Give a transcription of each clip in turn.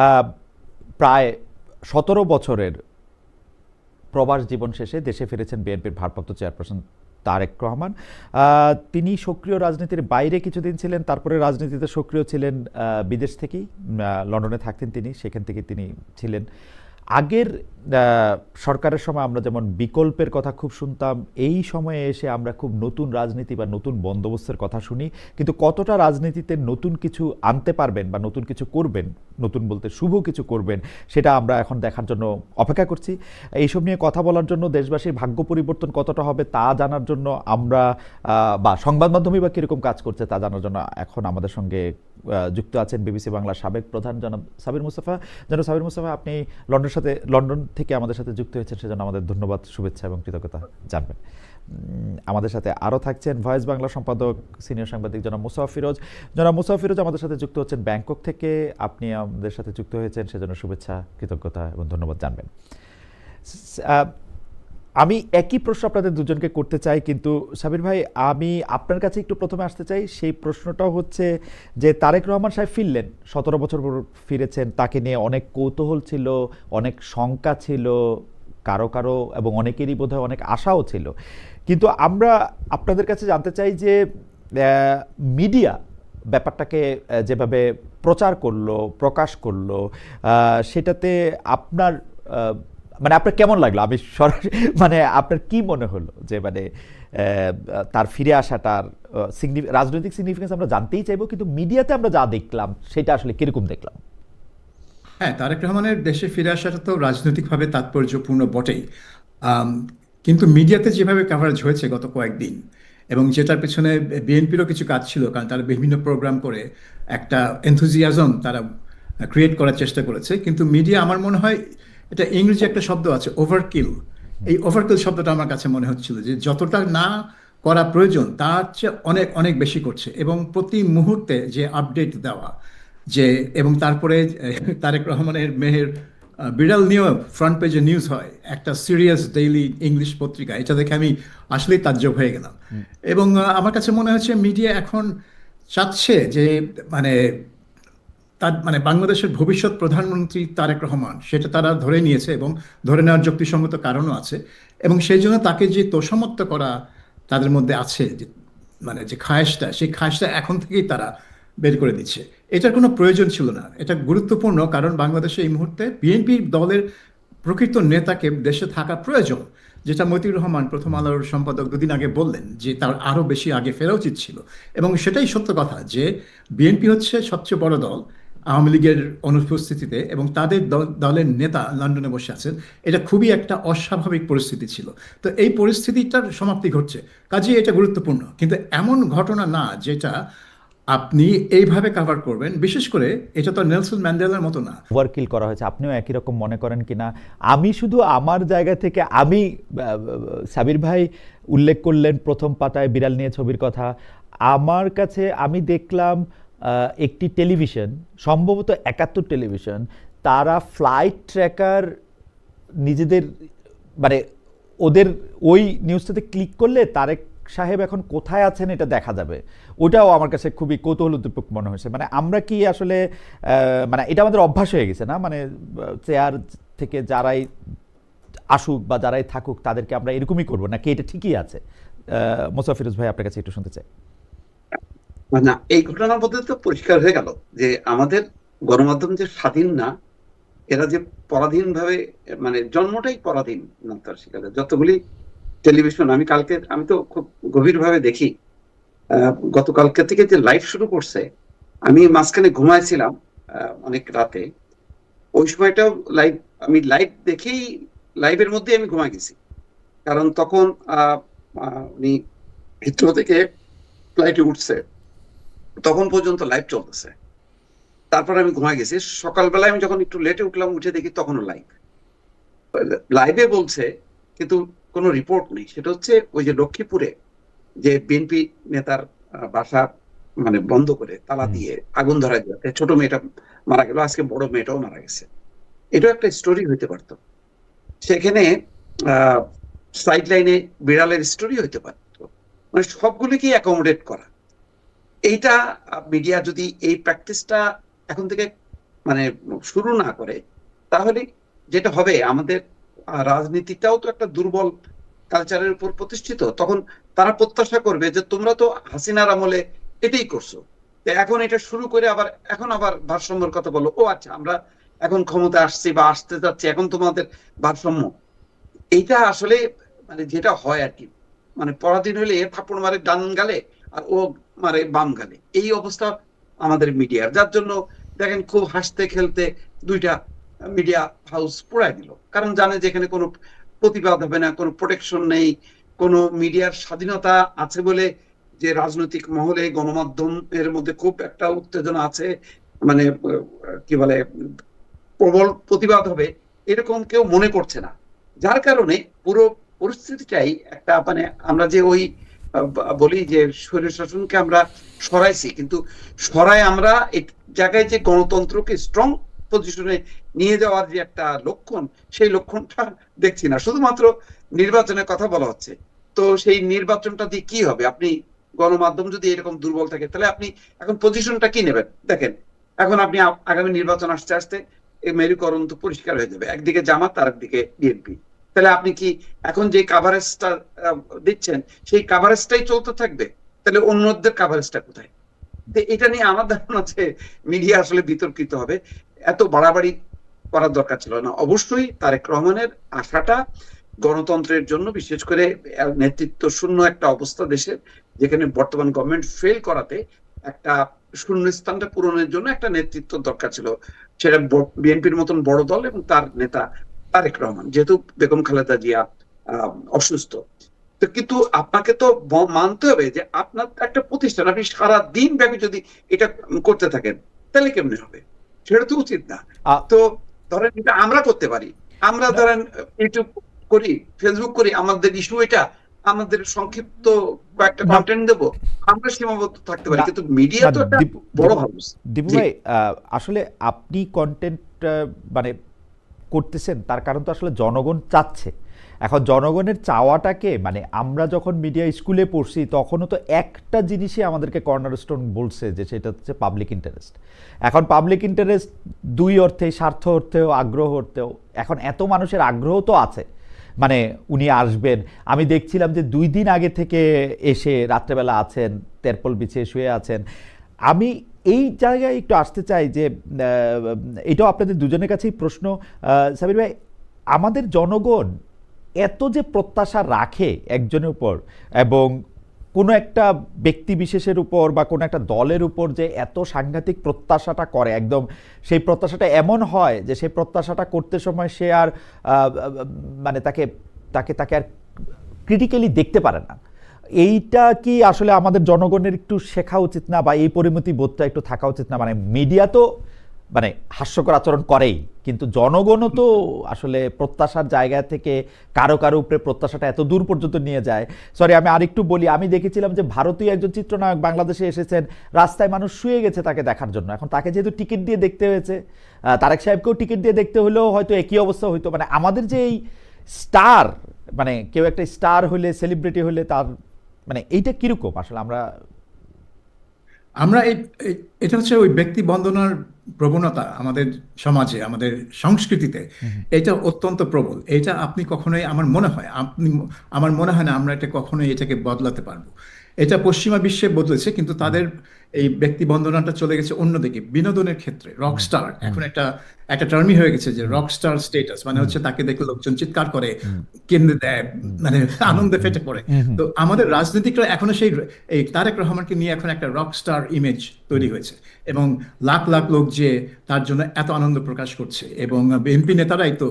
আহ, প্রায় 17 বছরের প্রবাস জীবন শেষে দেশে ফিরেছেন বিএনপির ভারপ্রাপ্ত চেয়ারপারসন তারেক রহমান। তিনি সক্রিয় রাজনীতির বাইরে কিছুদিন ছিলেন, তারপরে রাজনীতিতে সক্রিয় ছিলেন বিদেশ থেকেই। লন্ডনে থাকতেন তিনি, সেখান থেকে তিনি ছিলেন। আগের সরকারের সময় আমরা যেমন বিকল্পের কথা খুব শুনতাম, এই সময়ে এসে আমরা খুব নতুন রাজনীতি বা নতুন বন্দোবস্তের কথা শুনি। কিন্তু কতটা রাজনীতিতে নতুন কিছু আনতে পারবেন বা নতুন কিছু করবেন, নতুন বলতে শুভ কিছু করবেন, সেটা আমরা এখন দেখার জন্য অপেক্ষা করছি। এইসব নিয়ে কথা বলার জন্য, দেশবাসীর ভাগ্য পরিবর্তন কতটা হবে তা জানার জন্য আমরা, বা সংবাদ মাধ্যমে বা কীরকম কাজ করছে তা জানার জন্য এখন আমাদের সঙ্গে যুক্ত আছেন বিবিসি বাংলার সাবেক প্রধান জনাব সাবির মুস্তাফা। জনাব সাবির মুস্তাফা, আপনি লন্ডন থেকে আমাদের সাথে যুক্ত হয়েছেন, সেজন্য আমাদের ধন্যবাদ, শুভেচ্ছা এবং কৃতজ্ঞতা জানবেন। আমাদের সাথে আরও থাকছেন ভয়েস বাংলা সম্পাদক সিনিয়র সাংবাদিক জনাব মুসাফ ফিরোজ। জনাব মুসাফ ফিরোজ আমাদের সাথে যুক্ত হচ্ছেন ব্যাংকক থেকে। আপনি আমাদের সাথে যুক্ত হয়েছেন, সেজন্য শুভেচ্ছা, কৃতজ্ঞতা এবং ধন্যবাদ জানবেন। আমি একই প্রশ্ন আপনাদের দুজনকে করতে চাই, কিন্তু সাবির ভাই, আমি আপনার কাছে একটু প্রথমে আসতে চাই। সেই প্রশ্নটাও হচ্ছে যে তারেক রহমান সাহেব ফিরলেন, 17 বছর পর ফিরেছেন, তাকে নিয়ে অনেক কৌতূহল ছিল, অনেক শঙ্কা ছিল কারো কারো, এবং অনেকেরই বোধহয় অনেক আশাও ছিল। কিন্তু আমরা আপনাদের কাছে জানতে চাই যে মিডিয়া ব্যাপারটাকে যেভাবে প্রচার করলো, প্রকাশ করলো, সেটাতে আপনার মানে আপনার কেমন লাগলো? আমি সরাসরি মানে আপনার কি মনে হলো যে মানে তার ফিরে আসাটার রাজনৈতিক সিগনিফিকেন্স আমরা জানতেই চাইবো, কিন্তু মিডিয়াতে আমরা যা দেখলাম সেটা আসলে কিরকম দেখলাম? হ্যাঁ, তারেক রহমানের দেশে ফিরে আসাটা তো রাজনৈতিকভাবে তাৎপর্যপূর্ণ বটেই। আম, কিন্তু মিডিয়াতে যেভাবে কাভারেজ হয়েছে গত কয়েকদিন, এবং যেটার পেছনে বিএনপিরও কিছু কাজ ছিল, কারণ তারা বিভিন্ন প্রোগ্রাম করে একটা এনথুজিয়াজম তারা ক্রিয়েট করার চেষ্টা করেছে। কিন্তু মিডিয়া, আমার মনে হয়, এটা ইংরেজি একটা শব্দ আছে, ওভারকিল। এই ওভারকিল শব্দটা আমার কাছে মনে হচ্ছিল যে যতটা না করা প্রয়োজন তার চেয়ে অনেক অনেক বেশি করছে, এবং প্রতি মুহূর্তে যে আপডেট দেওয়া, যে এবং তারপরে তারেক রহমানের মেহের বিড়াল নিয়েও ফ্রন্ট পেজে নিউজ হয় একটা সিরিয়াস ডেইলি ইংলিশ পত্রিকা। এটা দেখে আমি আসলেই তাজ্জব হয়ে গেলাম। এবং আমার কাছে মনে হচ্ছে মিডিয়া এখন চাচ্ছে যে মানে তার মানে বাংলাদেশের ভবিষ্যৎ প্রধানমন্ত্রী তারেক রহমান, সেটা তারা ধরে নিয়েছে, এবং ধরে নেওয়ার যুক্তিসঙ্গত কারণও আছে। এবং সেই জন্য তাকে যে তোষামোত্ত করা তাদের মধ্যে আছে, যে মানে যে খায়েশটা, সেই খায়েশটা এখন থেকেই তারা বের করে দিচ্ছে। এটার কোনো প্রয়োজন ছিল না। এটা গুরুত্বপূর্ণ, কারণ বাংলাদেশে এই মুহূর্তে বিএনপি দলের প্রকৃত নেতাকে দেশে থাকা প্রয়োজন, যেটা মতিউর রহমান প্রথম আলোর সম্পাদক দুদিন আগে বললেন যে তার আরও বেশি আগে ফেরা উচিত ছিল। এবং সেটাই সত্য কথা যে বিএনপি হচ্ছে সবচেয়ে বড় দল আওয়ামী লীগের অনুপস্থিতিতে, এবং তাদের দলের নেতা লন্ডনে বসে আছেন। এটা খুবই একটা অস্বাভাবিক পরিস্থিতি ছিল। তো এই পরিস্থিতিটার সমাপ্তি ঘটছে, কাজেই এটা গুরুত্বপূর্ণ। কিন্তু এমন ঘটনা না যেটা আপনি এইভাবে কাভার করবেন। বিশেষ করে এটা তো নেলসন ম্যান্ডেলার মতো না। ওভারকিল করা হয়েছে, আপনিও একই রকম মনে করেন কিনা? আমি শুধু আমার জায়গা থেকে, আমি সাবির ভাই উল্লেখ করলেন প্রথম পাতায় বিড়াল নিয়ে ছবির কথা। আমার কাছে আমি দেখলাম একটি টেলিভিশন, সম্ভবত 71 টেলিভিশন, তারা ফ্লাইট ট্র্যাকার নিজেদের মানে ওদের ওই নিউজটাতে ক্লিক করলে তারেক সাহেব এখন কোথায় আছেন এটা দেখা যাবে। ওটাও আমার কাছে খুবই কৌতূহলোদ্দীপক মনে হয়েছে। মানে আমরা কি আসলে মানে এটা আমাদের অভ্যাস হয়ে গেছে না? মানে চেয়ার থেকে যারাই আসুক বা যারাই থাকুক তাদেরকে আমরা এরকমই করবো, নাকি এটা ঠিকই আছে? মোসাফ ফিরোজ ভাই, আপনার কাছে একটু শুনতে চাই। না, এই ঘটনার মধ্যে তো পরিষ্কার হয়ে গেল যে আমাদের গণমাধ্যম যে স্বাধীন না, এরা যে পরাধীন ভাবে, মানে জন্মটাই পরাধীন তার শিকারে। যতগুলি টেলিভিশন আমি তো খুব গভীর ভাবে দেখি, গতকালকে থেকে যে লাইভ শুরু করছে, আমি মাঝখানে ঘুমাইছিলাম অনেক রাতে। ওই সময়টাও আমি লাইভ দেখেই, লাইভের মধ্যে আমি ঘুমাই গেছি। কারণ তখন উনি হিথ্রো থেকে ফ্লাইটে উঠছে, তখন পর্যন্ত লাইভ চলতেছে। তারপর আমি ঘুমাই গেছি। সকালবেলায় আমি যখন একটু লেটে উঠলাম, উঠে দেখি তখনও লাইভে বলছে, কিন্তু কোনো রিপোর্ট নেই। সেটা হচ্ছে ওই যে লক্ষ্মীপুরে যে বিএনপি নেতার বাসা মানে বন্ধ করে তালা দিয়ে আগুন ধরায় দেওয়াতে ছোট মেয়েটা মারা গেল, আজকে বড় মেয়েটাও মারা গেছে। এটাও একটা স্টোরি হইতে পারতো। সেখানে সাইড লাইনে বিড়ালের স্টোরি হইতে পারতো। মানে সবগুলিকে অ্যাকোমোডেট করা, এইটা মিডিয়া যদি এই প্র্যাকটিসটা এখন থেকে মানে শুরু না করে, তাহলে যেটা হবে আমাদের রাজনীতিটাও তো একটা দুর্বল কালচারের উপর প্রতিষ্ঠিত। তখন তারা প্রত্যাশা করবে যে তোমরা তো হাসিনার আমলে এটাই করছো, তো এখন এটা শুরু করে এখন আবার ভারসাম্যের কথা বলো। ও আচ্ছা, আমরা এখন ক্ষমতা আসছি বা আসতে যাচ্ছি, এখন তোমাদের ভারসাম্য। এইটা আসলে মানে যেটা হয় আর কি, মানে পরাধীন হলে এ থাপ্পড় মারে ডান গালে আর ও মারে বাম গালে, এই অবস্থা আমাদের মিডিয়ার। যার জন্য দেখেন খুব হাসতে খেলতে দুইটা মিডিয়া হাউস পোড়ায় দিল, কারণ জানে যে এখানে কোনো প্রতিবাদ হবে না, কোনো প্রোটেকশন নেই, কোনো মিডিয়ার স্বাধীনতা আছে বলে যে রাজনৈতিক মহলে গণমাধ্যম এর মধ্যে খুব একটা উত্তেজনা আছে, মানে কি বলে প্রবল প্রতিবাদ হবে, এরকম কেউ মনে করছে না। যার কারণে পুরো পরিস্থিতিটাই একটা মানে আমরা যে ওই বলি যে স্বৈর শাসনকে আমরা সরাইছি, কিন্তু সরাই আমরা এক জায়গায় যে গণতন্ত্রকে স্ট্রং পজিশনে নিয়ে যাওয়ার যে একটা লক্ষণ, সেই লক্ষণটা দেখছি না। শুধুমাত্র নির্বাচনের কথা বলা হচ্ছে, তো সেই নির্বাচনটা দিয়ে কি হবে? আপনি গণমাধ্যম যদি এরকম দুর্বল থাকে, তাহলে আপনি এখন পজিশনটা কি নেবেন? দেখেন এখন আপনি আগামী নির্বাচন আসতে আসতে এই মেরুকরণ তো পরিষ্কার হয়ে যাবে, একদিকে জামাত আর একদিকে বিএনপি। তাহলে আপনি কি এখন যে কাভারেজটা দিচ্ছেন সেই কাভারেজটাই চলতে থাকবে? তাহলে অন্যদের কাভারেজটা কোথায়? তো এটা নিয়ে আমার ধারণা যে মিডিয়া আসলে বিতর্কিত হবে। এত বাড়াবাড়ি করার দরকার ছিল না। অবশ্যই তারেক রহমানের আশাটা গণতন্ত্রের জন্য, বিশেষ করে নেতৃত্ব শূন্য একটা অবস্থা দেশের, যেখানে বর্তমান গভর্নমেন্ট ফেল করাতে একটা শূন্য স্থানটা পূরণের জন্য একটা নেতৃত্ব দরকার ছিল। সেটা বিএনপির মতন বড় দল এবং তার নেতা তারেক রহমান, যেহেতু বেগম খালেদা জিয়া অসুস্থ। তো কিন্তু আপনাকে তো মানতে হবে যে আপনার একটা প্রতিষ্ঠান, আপনি সারা দিন ব্যাপী যদি এটা করতে থাকেন তাহলে কেমনে হবে? সেটা তো উচিত না। আ- তো ধরেন এটা আমরা করতে পারি, আমরা ধরেন ইউটিউব করি, ফেসবুক করি, আমাদের ইস্যু এটা, আমাদের সংক্ষিপ্ত কয়েকটা না কন্টেন্ট দেবো, আমরা সীমাবদ্ধ থাকতে পারি, না কিন্তু মিডিয়া না তো একটা দীপু বড় দীপু হাউস। দীপু জি, ভাই, আসলে আপনি কন্টেন্ট মানে করতেছেন, তার কারণ তো আসলে জনগণ চাচ্ছে। এখন জনগণের চাওয়াটাকে মানে আমরা যখন মিডিয়া স্কুলে পড়ছি তখনও তো একটা জিনিসই আমাদেরকে কর্নারস্টোন বলছে, যে সেটা হচ্ছে পাবলিক ইন্টারেস্ট। এখন পাবলিক ইন্টারেস্ট দুই অর্থে, স্বার্থ অর্থেও আগ্রহ অর্থেও। এখন এত মানুষের আগ্রহ তো আছে, মানে উনি আসবেন। আমি দেখছিলাম যে 2 দিন আগে থেকে এসে রাত্রেবেলা আছেন, তেরপল বিছিয়ে শুয়ে আছেন। আমি এই জায়গায় একটু আসতে চাই যে এটাও আপনাদের দুজনের কাছেই প্রশ্ন। সাবির ভাই, আমাদের জনগণ এত যে প্রত্যাশা রাখে একজনের উপর, এবং কোনো একটা ব্যক্তি বিশেষের উপর বা কোনো একটা দলের উপর যে এত সাংঘাতিক প্রত্যাশাটা করে, একদম সেই প্রত্যাশাটা এমন হয় যে সেই প্রত্যাশাটা করতে সময় সে আর মানে তাকে তাকে তাকে আর ক্রিটিক্যালি দেখতে পারে না। এইটা কি আসলে আমাদের জনগণের একটু শেখা উচিত না, বা এই পরিমিতি বোধটা একটু থাকা উচিত না? মানে মিডিয়া তো মানে হাস্যকর আচরণ করেই, কিন্তু জনগণও তো আসলে প্রত্যাশার জায়গা থেকে কারো কারো উপরে প্রত্যাশাটা এত দূর পর্যন্ত নিয়ে যায়। সরি, আমি আরেকটু বলি। আমি দেখেছিলাম যে ভারতীয় একজন চিত্রনায়ক বাংলাদেশে এসেছেন, রাস্তায় মানুষ শুয়ে গেছে তাকে দেখার জন্য। এখন তাকে যেহেতু টিকিট দিয়ে দেখতে হয়েছে, তারেক সাহেবকেও টিকিট দিয়ে দেখতে হলেও হয়তো একই অবস্থা হইতো। মানে আমাদের যে এই স্টার, মানে কেউ একটা স্টার হলে, সেলিব্রিটি হলে তার মানে এইটা কিরকম আসলে আমরা আমরা এটা হচ্ছে ওই ব্যক্তি বন্দনার প্রবণতা আমাদের সমাজে, আমাদের সংস্কৃতিতে এটা অত্যন্ত প্রবল। এটা আপনি কখনোই, আমার মনে হয় না আমরা এটা কখনোই এটাকে বদলাতে পারবো। এটা পশ্চিমা বিশ্বে বদলেছে, কিন্তু তাদের এই ব্যক্তি বন্দনাটা চলে গেছে অন্যদিকে। বিনোদনের ক্ষেত্রে রক স্টার এখন একটা একটা টার্মই হয়ে গেছে, যে রক স্টার স্টেটাস মানে হচ্ছে তাকে দেখলে লোকজন চিৎকার করে, কেন্দ্রে দেয়, মানে আনন্দে ফেটে পড়ে। তো আমাদের রাজনীতিকরা এখনো এই তারেক রহমানকে নিয়ে এখন একটা রক স্টার ইমেজ তৈরি হয়েছে, এবং লাখ লাখ লোক যে তার জন্য এত আনন্দ প্রকাশ করছে, এবং বিএনপি নেতারাই তো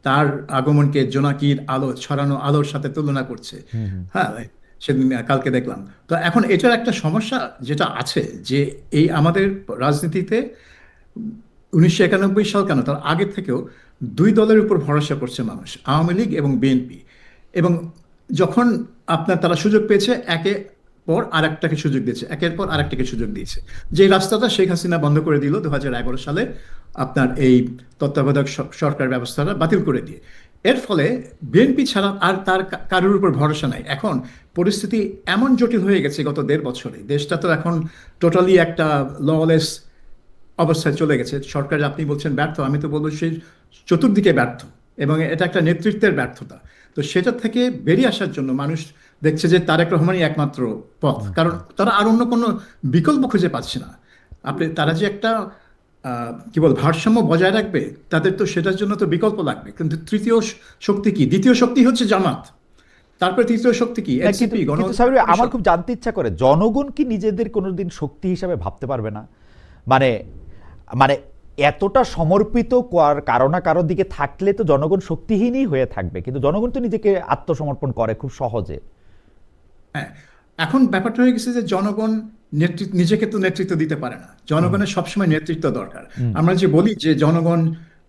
তার আগমনকে জোনাকির আলো, ছড়ানো আলোর সাথে তুলনা করছে। হ্যাঁ, সেদিন কালকে দেখলাম। তো এখন এটার একটা সমস্যা যেটা আছে, যে এই আমাদের রাজনীতিতে 1991 সাল কেন, তার আগে থেকেও দুই দলের উপর ভরসা করছে মানুষ, আওয়ামী লীগ এবং বিএনপি। এবং যখন তারা সুযোগ পেয়েছে, একের পর আরেকটাকে সুযোগ দিয়েছে, একের পর আরেকটাকে সুযোগ দিয়েছে। যে রাস্তাটা শেখ হাসিনা বন্ধ করে দিল 2011 সালে, এই তত্ত্বাবধায়ক সরকার ব্যবস্থাটা বাতিল করে দিয়ে। এর ফলে বিএনপি ছাড়া আর তার কারোর উপর ভরসা নাই। এখন পরিস্থিতি এমন জটিল হয়ে গেছে গত 1.5 বছরে, দেশটা তো এখন টোটালি একটা ললেস অবস্থায় চলে গেছে। সরকার, আপনি বলছেন ব্যর্থ, আমি তো বলবো সেই চতুর্দিকে ব্যর্থ, এবং এটা একটা নেতৃত্বের ব্যর্থতা। তো সেটা থেকে বেরিয়ে আসার জন্য মানুষ দেখছে যে তারেক রহমানই একমাত্র পথ, কারণ তারা আর অন্য কোনো বিকল্প খুঁজে পাচ্ছে না। তারা যে একটা কি বল ভারসাম্য বজায় রাখবে, তাদের তো সেটার জন্য তো বিকল্প লাগবে। কিন্তু তৃতীয় শক্তি কি? দ্বিতীয় শক্তি হচ্ছে জামাত, তারপরে তৃতীয় শক্তি কি? না, কিন্তু এনসিপি, গণ কিন্তু সাবির ভাই, আমার খুব জানতে ইচ্ছা করে, জনগণ কি নিজেদের কোনোদিন শক্তি হিসাবে ভাবতে পারবে না? মানে মানে এতটা সমর্পিত কারো না কারোর দিকে থাকলে তো জনগণ শক্তিহীনই হয়ে থাকবে, কিন্তু জনগণ তো নিজেকে আত্মসমর্পণ করে খুব সহজে। হ্যাঁ, এখন ব্যাপারটা হয়ে গেছে যে জনগণ নিজেকে তো নেতৃত্ব দিতে পারে না, জনগণের সবসময় নেতৃত্ব দরকার। আমরা যে বলি যে জনগণ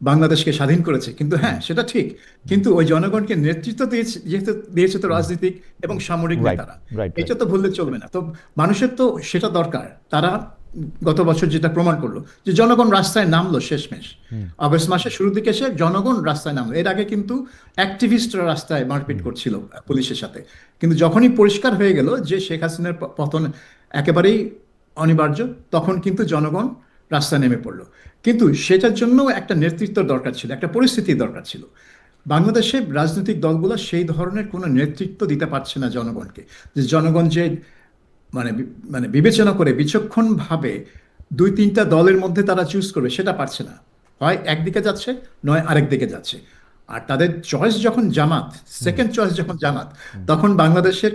বাংলাদেশকে স্বাধীন করেছে, কিন্তু হ্যাঁ সেটা ঠিক, কিন্তু ওই জনগণকে নেতৃত্ব দিয়েছে, যেহেতু দিয়েছে তো রাজনীতিক এবং সামরিক রাইট, নেতারা, রাইট, এটা তো ভুললে চলবে না। তো মানুষের তো সেটা দরকার। তারা গত বছর যেটা প্রমাণ করলো যে জনগণ রাস্তায় নামলো শেষমেশ, আগস্ট মাসের শুরুর দিকে এসে জনগণ রাস্তায় নামলো। এর আগে কিন্তু অ্যাক্টিভিস্টরা রাস্তায় মারপিট করছিল পুলিশের সাথে, কিন্তু যখনই পরিষ্কার হয়ে গেল যে শেখ হাসিনার পতন একেবারেই অনিবার্য, তখন কিন্তু জনগণ রাস্তায় নেমে পড়লো। কিন্তু সেটার জন্য একটা নেতৃত্ব দরকার ছিল, একটা পরিস্থিতির দরকার ছিল। বাংলাদেশে রাজনৈতিক দলগুলো সেই ধরনের কোনো নেতৃত্ব দিতে পারছে না জনগণকে, যে জনগণ যে মানে মানে বিবেচনা করে বিচক্ষণভাবে দুই তিনটা দলের মধ্যে তারা চুজ করবে, সেটা পারছে না। হয় একদিকে যাচ্ছে, নয় আরেক দিকে যাচ্ছে। আর তাদের চয়েস যখন জামাত, সেকেন্ড চয়েস যখন জামাত, তখন বাংলাদেশের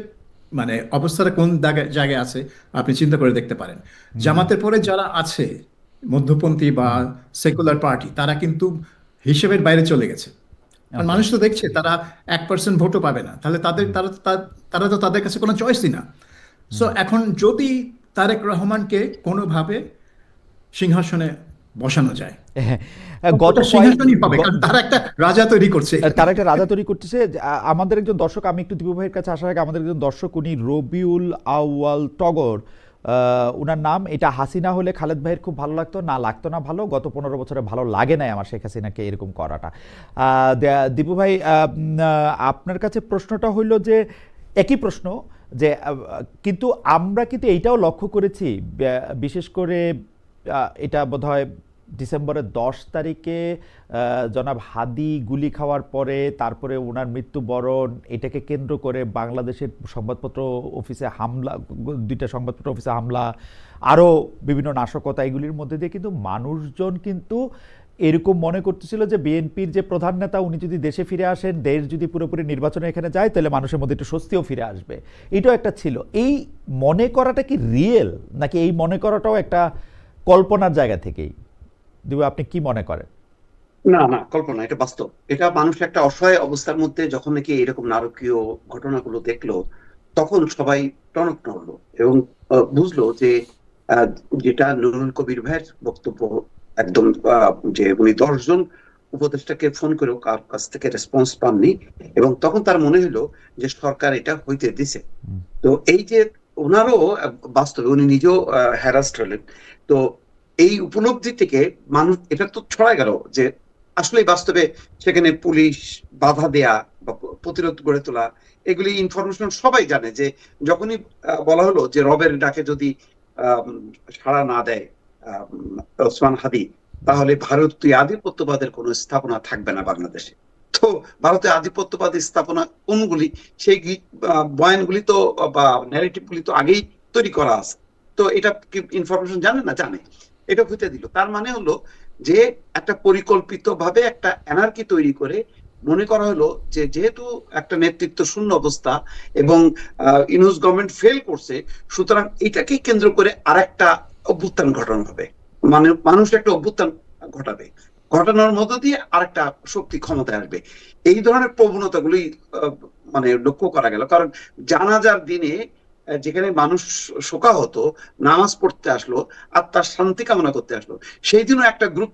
মানে অবস্থাটা কোন জায়গায় আছে আপনি চিন্তা করে দেখতে পারেন। জামাতের পরে যারা আছে মধ্যপন্থী বা সেকুলার পার্টি, তারা কিন্তু হিসেবের বাইরে চলে গেছে। আর মানুষ তো দেখছে তারা 1% ভোটও পাবে না, তাহলে তারা তো তাদের কাছে কোনো চয়েসই না। সো এখন যদি তারেক রহমানকে কোনোভাবে সিংহাসনে বসানো যায়, গত সিংহাসনই পাবে, কারণ তারা একটা রাজা তৈরি করছে। তারা একটা রাজা তৈরি করতেছে। আমাদের একজন দর্শক, আমি একটু দীপু ভাইয়ের কাছে আসার আগে, আমাদের একজন দর্শক, উনি রবিউল আউয়াল টগর, উনার নাম। এটা হাসিনা হলে খালেদ ভাইয়ের খুব ভালো লাগতো, না লাগতো না ভালো, গত 15 বছরে ভালো লাগে নাই আমার শেখ হাসিনাকে এরকম করাটা। দীপু ভাই, আপনার কাছে প্রশ্নটা হইল যে একই প্রশ্ন, যে কিন্তু আমরা কিন্তু এইটাও লক্ষ্য করেছি, বিশেষ করে এটা বোধহয় ডিসেম্বরের 10 তারিখে জনাব হাদি গুলি খাওয়ার পরে, তারপরে ওনার মৃত্যুবরণ, এটাকে কেন্দ্র করে বাংলাদেশের সংবাদপত্র অফিসে হামলা, 2টা সংবাদপত্র অফিসে হামলা, আরও বিভিন্ন নাশকতা, এগুলির মধ্যে দিয়ে কিন্তু মানুষজন কিন্তু এরকম মনে করতেছিল যে বিএনপির যে প্রধান নেতা, উনি যদি দেশে ফিরে আসেন, দেশ যদি পুরোপুরি নির্বাচনে এখানে যায়, তাহলে মানুষের মধ্যে একটু স্বস্তিও ফিরে আসবে। এটাও একটা ছিল। এই মনে করাটা কি রিয়েল, নাকি এই মনে করাটাও একটা কল্পনার জায়গা থেকেই? দিবু, আপনি কি মনে করেন? না না, কল্পনা, এটা বাস্তব। এটা মানুষ একটা অসহায় অবস্থার মধ্যে যখন নাকি এরকম নারকীয় ঘটনাগুলো দেখলো, তখন সবাই টনক নড়লো এবং বুঝলো যে আহ, যেটা নুরুল কবির ভাইয়ের বক্তব্য একদম, যে উনি 10 জন উপদেষ্টাকে ফোন করেও কার কাছ থেকে রেসপন্স পাননি, এবং তখন তার মনে হলো যে সরকার এটা হইতে দিছে। তো এই যে ওনারও বাস্তবে উনি নিজেও হ্যারাস্ট হলেন। তো এই উপলব্ধি থেকে মানুষ এটা তো ছড়ায় গেল যে আসলে বাস্তবে সেখানে পুলিশ বাধা দেয়া বা প্রতিরোধ গড়ে তোলা, এগুলি ইনফরমেশন সবাই জানে। যে যখনই বলা হলো যে রবের ডাকে যদি সাড়া না দেয় ওসমান হাদি, তাহলে ভারতীয় আধিপত্যবাদের কোনো স্থাপনা থাকবে না বাংলাদেশে। তো ভারতের আধিপত্যবাদী স্থাপনা কোনগুলি, সেই বয়ানগুলি তো বা ন্যারেটিভ গুলি তো আগেই তৈরি করা আছে। তো এটা কি ইনফরমেশন জানে না? জানে। এটা হইতে দিল, তার মানে হলো যে একটা পরিকল্পিত ভাবে একটা এনার্কি তৈরি করে মনে করা হলো যে যেহেতু একটা নেতৃত্ব শূন্য অবস্থা এবং ইউনূস গভর্নমেন্ট ফেল করছে, সুতরাং এটাকে কেন্দ্র করে আরেকটা অভ্যুত্থান ঘটানো হবে। মানে মানুষ একটা অভ্যুত্থান ঘটাবে, ঘটানোর মধ্য দিয়ে আরেকটা শক্তি ক্ষমতায় আসবে। এই ধরনের প্রবণতাগুলি মানে লক্ষ্য করা গেল। কারণ জানাজার দিনে যেখানে মানুষ শোকা হতো, নামাজ পড়তে আসলো আর তার শান্তি কামনা করতে আসলো, সেই দিনও একটা গ্রুপ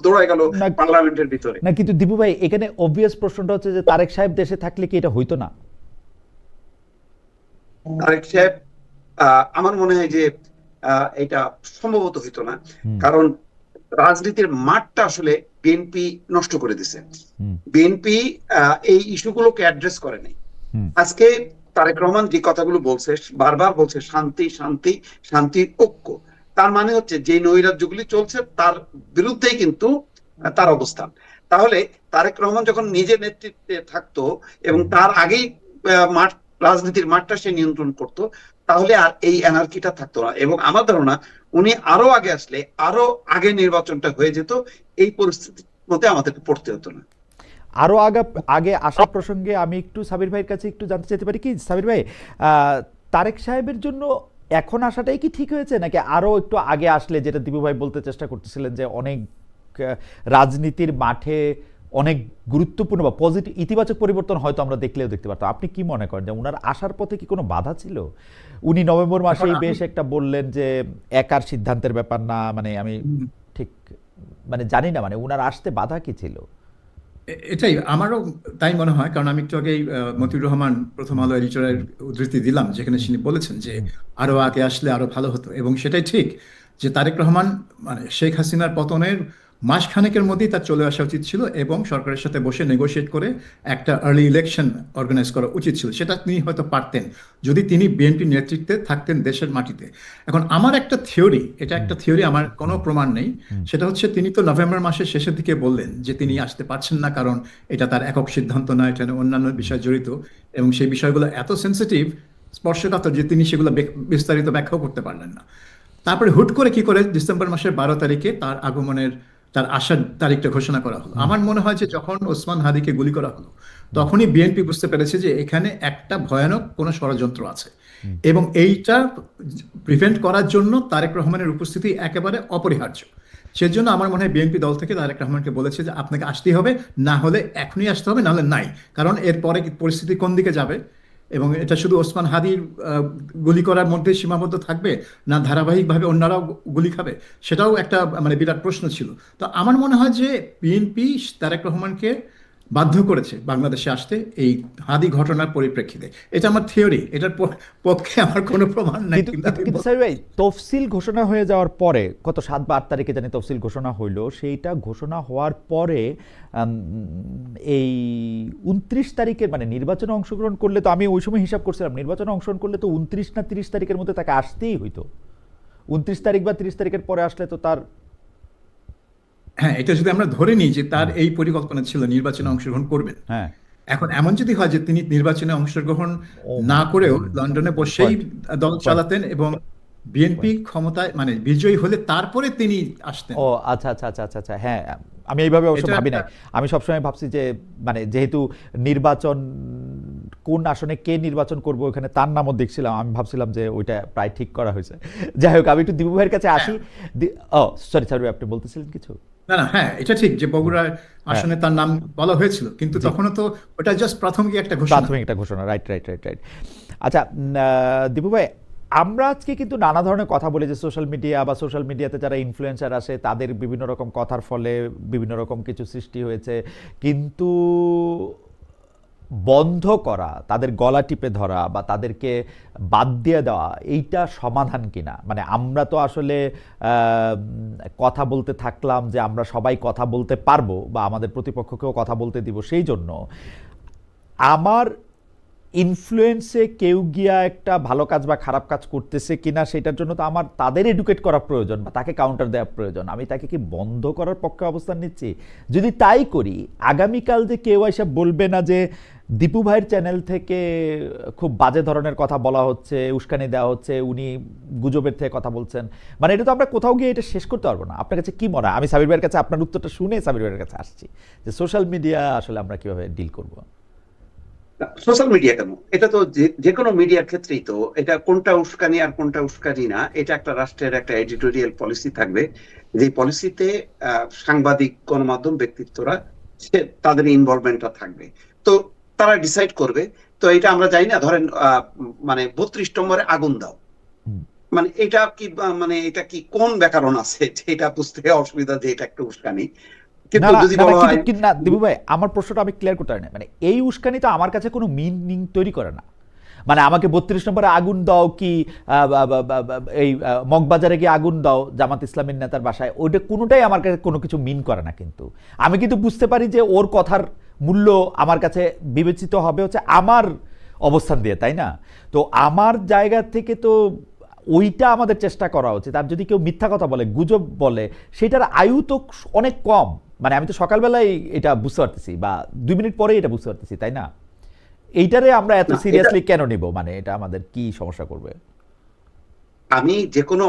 দৌড়ায় গেল পার্লামেন্টের ভিতরে। না, কিন্তু দীপু ভাই, এখানে অবভিয়াস প্রশ্নটা হচ্ছে যে তারেক সাহেব দেশে থাকলে কি এটা হইতো না? তারেক সাহেব, আমার মনে হয় যে এটা সম্ভবত হইতো না, কারণ রাজনীতির মাঠটা আসলে বিএনপি নষ্ট করে দিছে। বিএনপি এই ইস্যুগুলোকে অ্যাড্রেস করে নাই। আজকে তারেক রহমান যে কথাগুলো বলছে, বারবার বলছে শান্তি শান্তি শান্তি, ঐক্য, তার মানে হচ্ছে যে নৈরাজ্যগুলি চলছে তার বিরুদ্ধেই কিন্তু তার অবস্থান। তাহলে তারেক রহমান যখন নিজে নেতৃত্বে থাকতো এবং তার আগেই মাঠ, রাজনীতির মাঠটা সে নিয়ন্ত্রণ করত, তাহলে আর এই এনার্কিটা থাকতো না। এবং আমার ধারণা উনি আরো আগে আসলে আরো আগে নির্বাচনটা হয়ে যেত, এই পরিস্থিতির মধ্যে আমাদেরকে পড়তে হতো না। আরো আগে আসা প্রসঙ্গে আমি একটু সাবির ভাইয়ের কাছে একটু জানতে চাইতে পারি কি সাবির ভাই, তারেক সাহেবের জন্য এখন আসাটাই কি ঠিক হয়েছে, নাকি আরো একটু আগে আসলে, যেটা দিবু ভাই বলতে চেষ্টা করতেছিলেন যে অনেক রাজনীতির মাঠে অনেক গুরুত্বপূর্ণ বা পজিটিভ ইতিবাচক পরিবর্তন হয়তো আমরা দেখলেও দেখতে পারতাম। আপনি কি মনে করেন যে ওনার আসার পথে কি কোনো বাধা ছিল? উনি নভেম্বর মাসেই বেশ একটা বললেন যে একার সিদ্ধান্তের ব্যাপার না, মানে আমি ঠিক মানে জানি না, মানে ওনার আসতে বাধা কি ছিল? এটাই আমারও তাই মনে হয়, কারণ আমি একটু আগেই মতিউর রহমান প্রথম আলো এডিটরের উদ্ধৃতি দিলাম, যেখানে তিনি বলেছেন যে আরো আগে আসলে আরো ভালো হতো। এবং সেটাই ঠিক যে তারেক রহমান মানে শেখ হাসিনার পতনের মাসখানেকের মধ্যেই তার চলে আসা উচিত ছিল এবং সরকারের সাথে বসে নেগোশিয়েট করে একটা আর্লি ইলেকশন অর্গানাইজ করা উচিত ছিল। সেটা তিনি হয়তো পারতেন যদি তিনি বিএনপি নেতৃত্বে থাকতেন দেশের মাটিতে। এখন আমার একটা থিওরি, এটা একটা থিওরি, আমার কোনো প্রমাণ নেই, সেটা হচ্ছে তিনি তো নভেম্বর মাসের শেষের দিকে বললেন যে তিনি আসতে পারছেন না, কারণ এটা তার একক সিদ্ধান্ত না, এটা অন্যান্য বিষয় জড়িত এবং সেই বিষয়গুলো এত সেন্সিটিভ, স্পর্শকাতর, যে তিনি সেগুলো বিস্তারিত ব্যাখ্যাও করতে পারলেন না। তারপরে হুট করে কি করে ডিসেম্বর মাসের 12 তারিখে তার আগমনের, তার আসার তারিখটা ঘোষণা করা হলো। আমার মনে হয় যে যখন ওসমান হাদিকে গুলি করা হলো তখনই বিএনপি বুঝতে পেরেছে যে এখানে একটা ভয়ানক কোনো ষড়যন্ত্র আছে এবং এইটা প্রিভেন্ট করার জন্য তারেক রহমানের উপস্থিতি একেবারে অপরিহার্য। সেজন্য আমার মনে হয় বিএনপি দল থেকে তারেক রহমানকে বলেছে যে আপনাকে আসতেই হবে, না হলে এখনই আসতে হবে, না হলে নাই। কারণ এরপরে পরিস্থিতি কোন দিকে যাবে, এবং এটা শুধু ওসমান হাদির গুলি করার মধ্যে সীমাবদ্ধ থাকবে না ধারাবাহিকভাবে অন্যরাও গুলি খাবে, সেটাও একটা মানে বিরাট প্রশ্ন ছিল। তো আমার মনে হয় যে বিএনপি তারেক রহমানকে বাধ্য করেছে বাংলাদেশে আসতে এই হাদি ঘটনার পরিপ্রেক্ষিতে। এটা আমার থিওরি, এটার পক্ষে আমার কোনো প্রমাণ নাই। কিন্তু স্যার ভাই, তফসিল ঘোষণা হয়ে যাওয়ার পরে, কত 7 বা 8 তারিখে জানি তফসিল ঘোষণা হইলো, সেইটা ঘোষণা হওয়ার পরে এই 29 তারিখের মানে নির্বাচনে অংশগ্রহণ করলে তো, আমি ওই সময় হিসাব করছিলাম, নির্বাচনে অংশগ্রহণ করলে তো 29 না 30 তারিখের মধ্যে তাকে আসতেই হইতো। 29 তারিখ বা 30 তারিখের পরে আসলে তো তার, হ্যাঁ, এটা যদি আমরা ধরে নিই যে তার এই পরিকল্পনা ছিল নির্বাচনে অংশগ্রহণ করবেন, হ্যাঁ, এখন এমন যদি হয় যে তিনি নির্বাচনে অংশগ্রহণ না করেও লন্ডনে বসেই দল চালাতেন এবং বিএনপি ক্ষমতায় মানে বিজয়ী হলে তারপরে তিনি আসতেন। ও আচ্ছা আচ্ছা আচ্ছা আচ্ছা আচ্ছা, হ্যাঁ, আমি এইভাবে অবশ্য ভাবি নাই। আমি সবসময় ভাবছি যে মানে যেহেতু নির্বাচন কোন আসনে কে নির্বাচন করবো ওখানে তার নামও দেখছিলাম, আমি ভাবছিলাম যে ওইটা প্রায় ঠিক করা হয়েছে। যাই হোক, আমি একটু দিবু ভাইয়ের কাছে আসি। ও সরি সরি, আপনি বলতেছিলেন কিছু? না না, হ্যাঁ, এটা ঠিক যে বগুড়ার আসনে তার নাম বলা হয়েছিল, কিন্তু তখনও তো ওটা জাস্ট প্রাথমিক একটা ঘোষণা। Right right right right. আচ্ছা দিবু ভাই, আমরা আজকে কিন্তু নানা ধরনের কথা বলি যে সোশ্যাল মিডিয়া বা সোশ্যাল মিডিয়াতে যারা ইনফ্লুয়েন্সার আসে তাদের বিভিন্ন রকম কথার ফলে বিভিন্ন রকম কিছু সৃষ্টি হয়েছে, কিন্তু বন্ধ করা, তাদের গলা টিপে ধরা বা তাদেরকে বাদ দিয়ে দেওয়া, এইটা সমাধান কিনা? মানে আমরা তো আসলে কথা বলতে থাকলাম যে আমরা সবাই কথা বলতে পারবো বা আমাদের প্রতিপক্ষকেও কথা বলতে দিব, সেই জন্য আমার ইনফ্লুয়েন্সে কেউ গিয়া একটা ভালো কাজ বা খারাপ কাজ করতেছে কিনা সেটার জন্য তো আমার তাদের এডুকেট করা প্রয়োজন বা তাকে কাউন্টার দেওয়া প্রয়োজন। আমি তাকে কি বন্ধ করার পক্ষে অবস্থান নিচ্ছি? যদি তাই করি, আগামীকাল যে কেউ এসে বলবে না যে দীপু ভাইয়ের চ্যানেল থেকে খুব বাজে ধরনের কথা বলা হচ্ছে, উস্কানি দেওয়া হচ্ছে, উনি গুজবের থেকে কথা বলছেন, মানে এটা তো আমরা কোথাও গিয়ে এটা শেষ করতে পারবো না। আপনার কাছে কি মনে হয়? আমি সাবির ভাইয়ের কাছে আপনার উত্তরটা শুনে সাবির ভাইয়ের কাছে আসছি যে সোশ্যাল মিডিয়া আসলে আমরা কিভাবে ডিল করবো। সোশ্যাল মিডিয়া কেন, এটা তো যে কোনো মিডিয়ার ক্ষেত্রেই তো এটা কোনটা উস্কানি আর কোনটা উস্কানি না, এটা একটা রাষ্ট্রের একটা এডিটোরিয়াল পলিসি থাকবে, যে পলিসিতে সাংবাদিক, গণমাধ্যম ব্যক্তিত্বরা তাদের ইনভলভমেন্টটা থাকবে, তো তারা ডিসাইড করবে। তো এটা আমরা জানি না, ধরেন মানে 32 নম্বরে আগুন দাও, মানে এটা কি, মানে এটা কি কোন ব্যাকরণ আছে এটা বুঝতে অসুবিধা যে এটা একটা উস্কানি। দিবু ভাই, আমার প্রশ্নটা আমি ক্লিয়ার করতে পারি না, মানে এই উস্কানি তো আমার কাছে কোনো মিনিং তৈরি করে না। মানে আমাকে 32 নম্বরে আগুন দাও কি এই মগবাজারে গিয়ে আগুন দাও জামাত ইসলামের নেতার বাসায়, ওইটা কোনোটাই আমার কাছে কোনো কিছু মিন করে না। কিন্তু আমি কিন্তু বুঝতে পারি যে ওর কথার মূল্য আমার কাছে বিবেচিত হবে হচ্ছে আমার অবস্থান দিয়ে, তাই না? তো আমার জায়গা থেকে তো ওইটা আমাদের চেষ্টা করা উচিত। আর যদি কেউ মিথ্যা কথা বলে, গুজব বলে, সেটার আয়ু তো অনেক কম। মানে আমি তো সকালবেলায় এটা বুঝতে পারতেছি, বা 2 মিনিট পরেই এটা বুঝতে পারতেছি, তাই না? এইটারে আমরা এত না, এটা সিরিয়াসলি কেন নিব? মানে এটা আমাদের কি সমস্যা করবে? আমি যে কোনো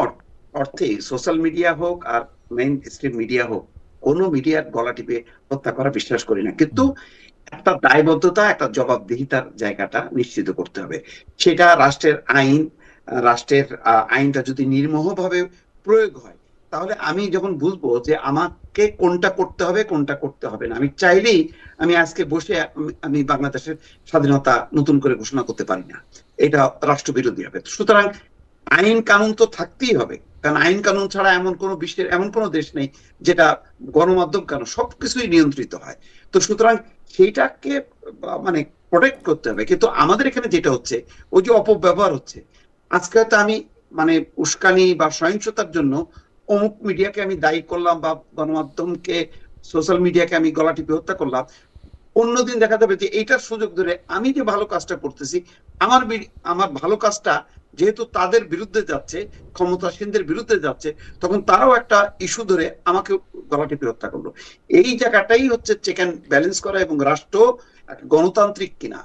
অর্থে সোশ্যাল মিডিয়া হোক আর মেইন স্ট্রিম মিডিয়া হোক, কোনো মিডিয়ার গলা টিপে হত্যা করা বিশ্বাস করি না, কিন্তু হুম, একটা দায়বদ্ধতা, একটা জবাবদিহিতার জায়গাটা নিশ্চিত করতে হবে। সেটা রাষ্ট্রের আইন, রাষ্ট্রের আইনটা যদি নির্মোহভাবে প্রয়োগ হয়, তাহলে আমি যখন বুঝবো যে আমাকে কোনটা করতে হবে কোনটা করতে হবে না, আমি চাইলেই আমি আজকে বসে আমি বাংলাদেশের স্বাধীনতা নতুন করে ঘোষণা করতে পারি না, এটা রাষ্ট্রবিরোধী হবে। সুতরাং আইন কানুন তো থাকতেই হবে, কারণ আইন কানুন ছাড়া এমন কোন বিশ্বের এমন কোন দেশ নেই যেটা গণমাধ্যম কেন সবকিছুই নিয়ন্ত্রিত হয়। তো সুতরাং সেইটাকে মানে প্রোটেক্ট করতে হবে। কিন্তু আমাদের এখানে যেটা হচ্ছে, ওই যে অপব্যবহার হচ্ছে। আজকে হয়তো আমি মানে উস্কানি বা সহিংসতার জন্য অমুক মিডিয়াকে আমি দায়ী করলাম, বা গণমাধ্যমকে, সোশ্যাল মিডিয়াকে আমি গলা টিপে হত্যা করলাম। অন্যদিন দেখা যাবে যে এইটার সুযোগ ধরে আমি যে ভালো কাজটা করতেছি, আমার ভালো কাজটা যেহেতু তাদের বিরুদ্ধে যাচ্ছে, ক্ষমতাসীনদের বিরুদ্ধে যাচ্ছে, তখন তারাও একটা ইস্যু ধরে আমাকে গলা টিপে হত্যা করলো। এই জায়গাটাই হচ্ছে চেক অ্যান্ড ব্যালেন্স করা, এবং রাষ্ট্র গণতান্ত্রিক কিনা,